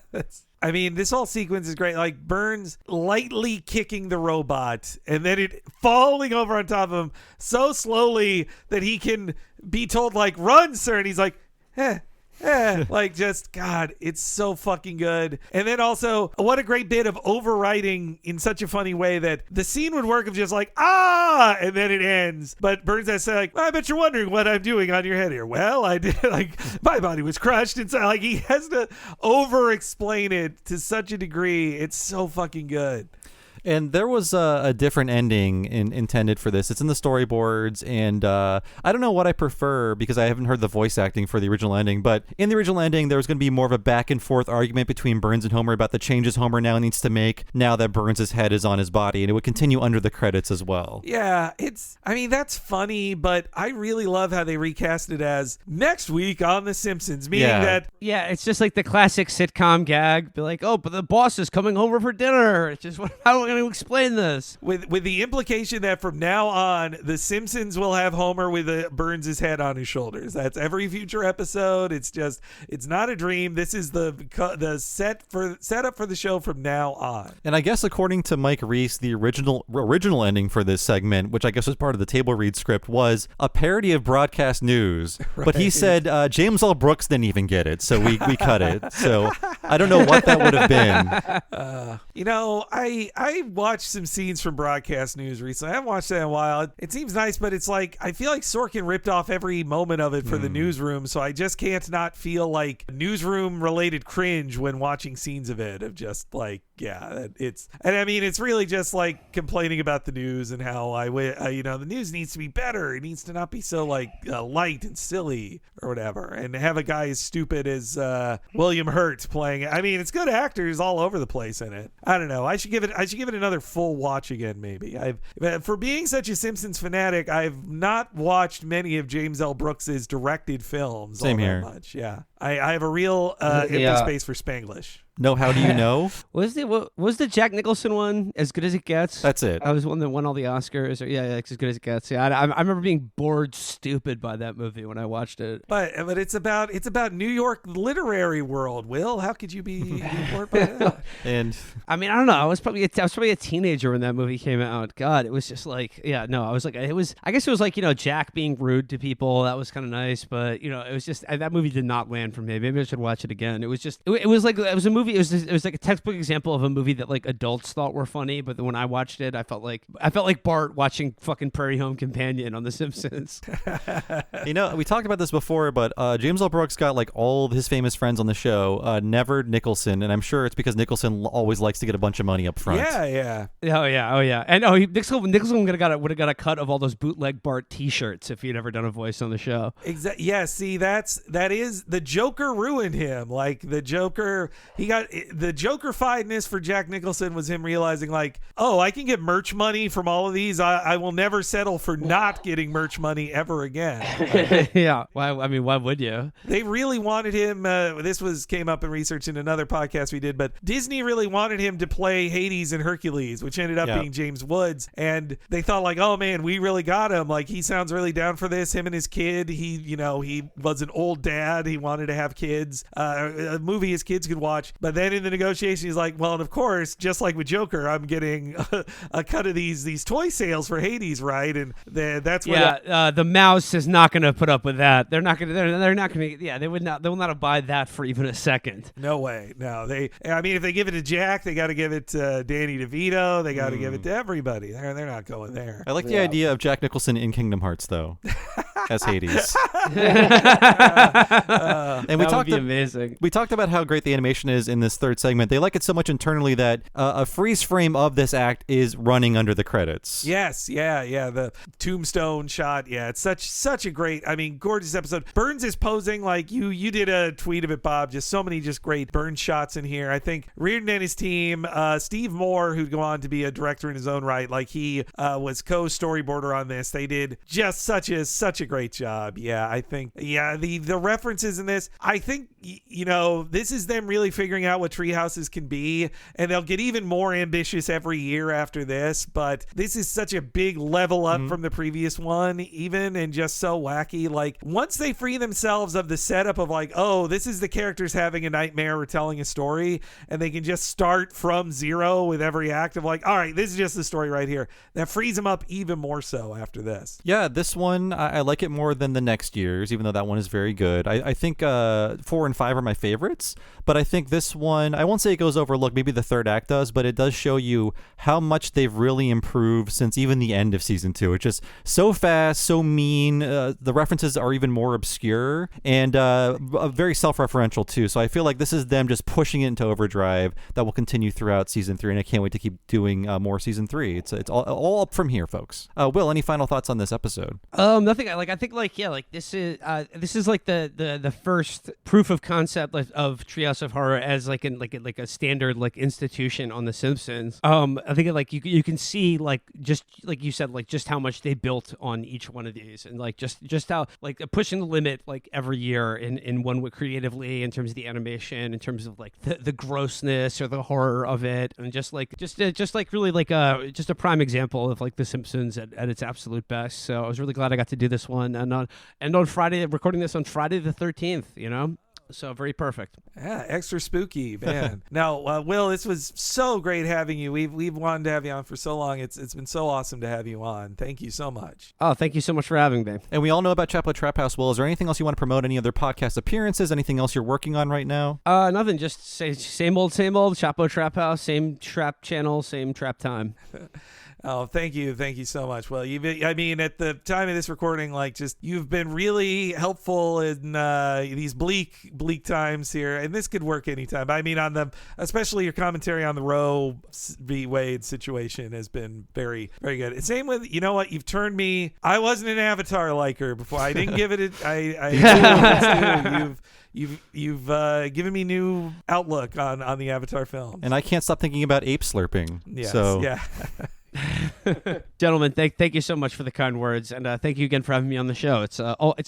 I mean, this whole sequence is great. Like Burns lightly kicking the robot and then it falling over on top of him so slowly that he can be told, like, run, sir. And he's like, like, just, God, it's so fucking good. And then also, what a great bit of overwriting in such a funny way that the scene would work of just like, and then it ends. But Burns has to say, like, I bet you're wondering what I'm doing on your head here. Well, I did, like, my body was crushed. And so, like, he has to over-explain it to such a degree. It's so fucking good. And there was a different ending intended for this. It's in the storyboards, and I don't know what I prefer because I haven't heard the voice acting for the original ending, but in the original ending, there was going to be more of a back and forth argument between Burns and Homer about the changes Homer now needs to make now that Burns' head is on his body, and it would continue under the credits as well. Yeah, that's funny, but I really love how they recast it as next week on The Simpsons, meaning that... Yeah, it's just like the classic sitcom gag. Be like, oh, but the boss is coming over for dinner. It's just, how going to explain this with the implication that from now on the Simpsons will have Homer with Burns' head on his shoulders. That's every future episode. It's not a dream. This is the setup for the show from now on. And I guess according to Mike Reese, the original ending for this segment, which I guess was part of the table read script, was a parody of broadcast news. Right. But he said James L. Brooks didn't even get it, so we cut it. So I don't know what that would have been. I watched some scenes from broadcast news recently. I haven't watched that in a while. It seems nice, but it's like I feel like Sorkin ripped off every moment of it for the newsroom, so I just can't not feel like newsroom related cringe when watching scenes of it. Of just like, it's really just like complaining about the news and how the news needs to be better. It needs to not be so like light and silly or whatever, and have a guy as stupid as William Hurt playing it. I mean, it's good actors all over the place in it. I don't know. I should give it another full watch again, maybe. For being such a Simpsons fanatic, I've not watched many of James L. Brooks's directed films. Same here. Much. Yeah. I have a real empty Yeah. space for Spanglish. No, how do you know? Was the Jack Nicholson one As Good as It Gets? That's it. I was one that won all the Oscars. Yeah, As Good as It Gets. Yeah, I remember being bored stupid by that movie when I watched it. But it's about New York literary world. Will, how could you be bored by that? And I mean, I don't know. I was probably a teenager when that movie came out. God, it was just like, I guess it was like, Jack being rude to people. That was kind of nice, but it was just that movie did not land for me. Maybe I should watch it again. It was just it was a movie. It was like a textbook example of a movie that like adults thought were funny, but then when I watched it, I felt like Bart watching fucking Prairie Home Companion on The Simpsons. we talked about this before, but James L. Brooks got like all of his famous friends on the show, never Nicholson, and I'm sure it's because Nicholson always likes to get a bunch of money up front. Yeah. Oh yeah. And Nicholson would have got a cut of all those bootleg Bart T-shirts if he'd ever done a voice on the show. Exactly. Yeah. See, that is the Joker ruined him. Like the Joker, the Joker-fiedness for Jack Nicholson was him realizing like, oh, I can get merch money from all of these. I will never settle for not getting merch money ever again. Yeah. Why would you? They really wanted him. This came up in research in another podcast we did, but Disney really wanted him to play Hades in Hercules, which ended up being James Woods. And they thought like, oh man, we really got him. Like he sounds really down for this. Him and his kid. He was an old dad. He wanted to have kids. A movie his kids could watch. But then in the negotiation, he's like, well, and of course, just like with Joker, I'm getting a cut of these toy sales for Hades, right? And that's where the mouse is not going to put up with that. They're not going to. Yeah, they will not abide that for even a second. No way. No, if they give it to Jack, they got to give it to Danny DeVito. They got to give it to everybody. They're not going there. I like the idea of Jack Nicholson in Kingdom Hearts, though, as Hades. And that would be amazing. We talked about how great the animation is in this third segment. They like it so much internally that a freeze frame of this act is running under the credits. Yes, yeah. The tombstone shot. Yeah, it's such a great, gorgeous episode. Burns is posing like you did a tweet of it, Bob. Just so many just great Burns shots in here. I think Reardon and his team, Steve Moore, who'd go on to be a director in his own right, like he was co-storyboarder on this. They did just such a great job. Yeah, I think the references in this, I think this is them really figuring out what treehouses can be, and they'll get even more ambitious every year after this, but this is such a big level up from the previous one even, and just so wacky. Like once they free themselves of the setup of like, oh, this is the characters having a nightmare or telling a story, and they can just start from zero with every act of like, all right, this is just the story right here, that frees them up even more so after this. Yeah, this one I like it more than the next year's, even though that one is very good. I think 4 and 5 are my favorites, but I think this one, I won't say it goes overlooked, maybe the third act does, but it does show you how much they've really improved since even the end of season 2. It's just so fast, so mean. The references are even more obscure and very self-referential too. So I feel like this is them just pushing it into overdrive that will continue throughout season 3, and I can't wait to keep doing more season 3. It's all up from here, folks. Will, any final thoughts on this episode? Nothing. I think this is like the first proof of concept of Treehouse of Horror as like a standard like institution on The Simpsons. I think you can see just like you said, just how much they built on each one of these, and just how pushing the limit every year in one way creatively, in terms of the animation, in terms of the grossness or the horror of it, and just really just a prime example of The Simpsons at its absolute best. So I was really glad I got to do this one, and on Friday, recording this on Friday the 13th, So very perfect. Yeah, extra spooky, man. Now, Will, this was so great having you. We've wanted to have you on for so long. It's been so awesome to have you on. Thank you so much. Oh, thank you so much for having me. And we all know about Chapo Trap House. Will, is there anything else you want to promote? Any other podcast appearances? Anything else you're working on right now? Nothing. Just same old. Chapo Trap House, same trap channel, same trap time. Oh, thank you so much. Well, at the time of this recording, you've been really helpful in these bleak times here, and this could work anytime. Especially your commentary on the Roe v. Wade situation has been very, very good. Same with, you've turned me. I wasn't an Avatar liker before. I didn't give it. You've given me new outlook on the Avatar film, and I can't stop thinking about ape slurping. Yes, so yeah. Gentlemen, thank you so much for the kind words, and thank you again for having me on the show. It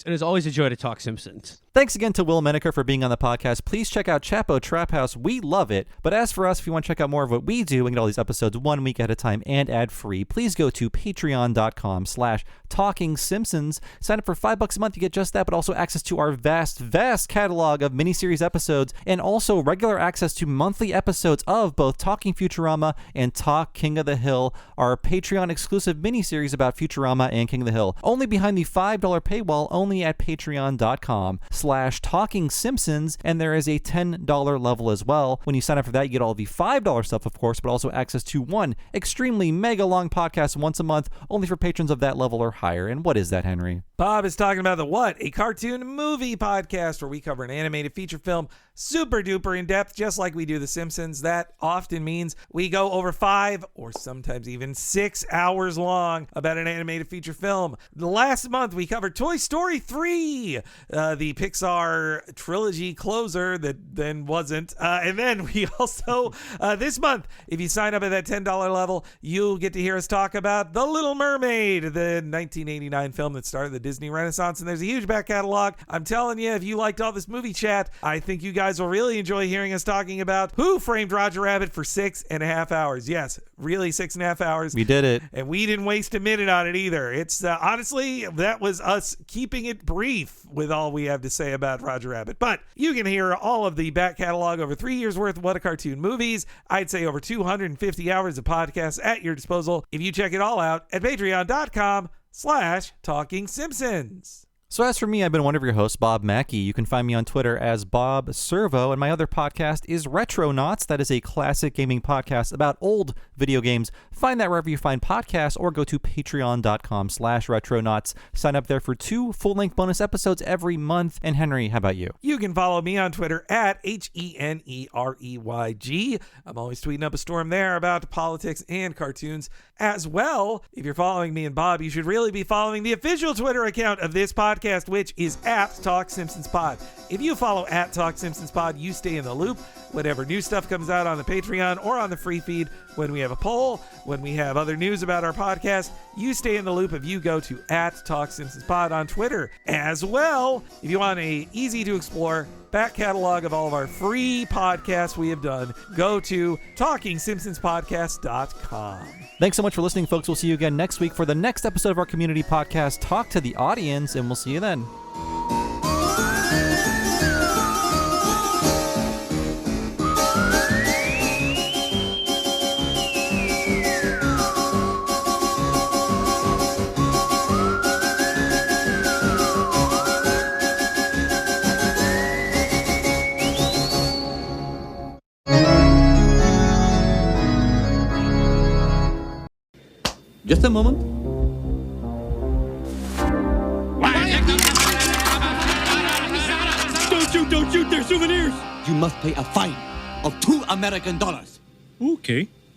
is always a joy to talk Simpsons. Thanks again to Will Menaker for being on the podcast. Please check out Chapo Trap House. We love it. But as for us, if you want to check out more of what we do and get all these episodes 1 week at a time and ad-free, please go to patreon.com/TalkingSimpsons. Sign up for $5 a month. You get just that, but also access to our vast catalog of miniseries episodes, and also regular access to monthly episodes of both Talking Futurama and Talk King of the Hill, our Patreon exclusive miniseries about Futurama and King of the Hill. Only behind the $5 paywall, only at patreon.com/TalkingSimpsons, and there is a $10 level as well. When you sign up for that, you get all the $5 stuff, of course, but also access to one extremely mega long podcast once a month, only for patrons of that level or higher. And what is that, Henry? Bob is talking about the What? A cartoon movie podcast where we cover an animated feature film super duper in depth, just like we do The Simpsons. That often means we go over 5 or sometimes even 6 hours long about an animated feature film. Last month, we covered Toy Story 3, the Pixar trilogy closer that then wasn't. And then we also, this month, if you sign up at that $10 level, you'll get to hear us talk about The Little Mermaid, the 1989 film that started the Disney Renaissance. And there's a huge back catalog. I'm telling you, if you liked all this movie chat, I think you guys will really enjoy hearing us talking about Who Framed Roger Rabbit for 6.5 hours. Yes, really 6.5 hours. We did it. And we didn't waste a minute on it either. It's honestly, that was us keeping it brief with all we have to say about Roger Rabbit. But you can hear all of the back catalog over 3 years worth of What a Cartoon movies. I'd say over 250 hours of podcasts at your disposal if you check it all out at patreon.com/Talking Simpsons. So as for me, I've been one of your hosts, Bob Mackey. You can find me on Twitter as Bob Servo, and my other podcast is Retronauts. That is a classic gaming podcast about old video games. Find that wherever you find podcasts, or go to patreon.com/Retronauts. Sign up there for 2 full-length bonus episodes every month. And Henry, how about you? You can follow me on Twitter at HENEREYG. I'm always tweeting up a storm there about politics and cartoons as well. If you're following me and Bob, you should really be following the official Twitter account of this podcast, which is at Talk Simpsons Pod. If you follow at Talk Simpsons Pod, you stay in the loop. Whatever new stuff comes out on the Patreon or on the free feed, when we have a poll, when we have other news about our podcast, you stay in the loop if you go to at Talk Simpsons Pod on Twitter. As well, if you want a easy to explore back catalog of all of our free podcasts we have done, go to TalkingSimpsonsPodcast.com. Thanks so much for listening, folks. We'll see you again next week for the next episode of our community podcast, Talk to the Audience, and we'll see you then. Just a moment. Don't shoot, they're souvenirs. You must pay a fine of $2 American. Okay.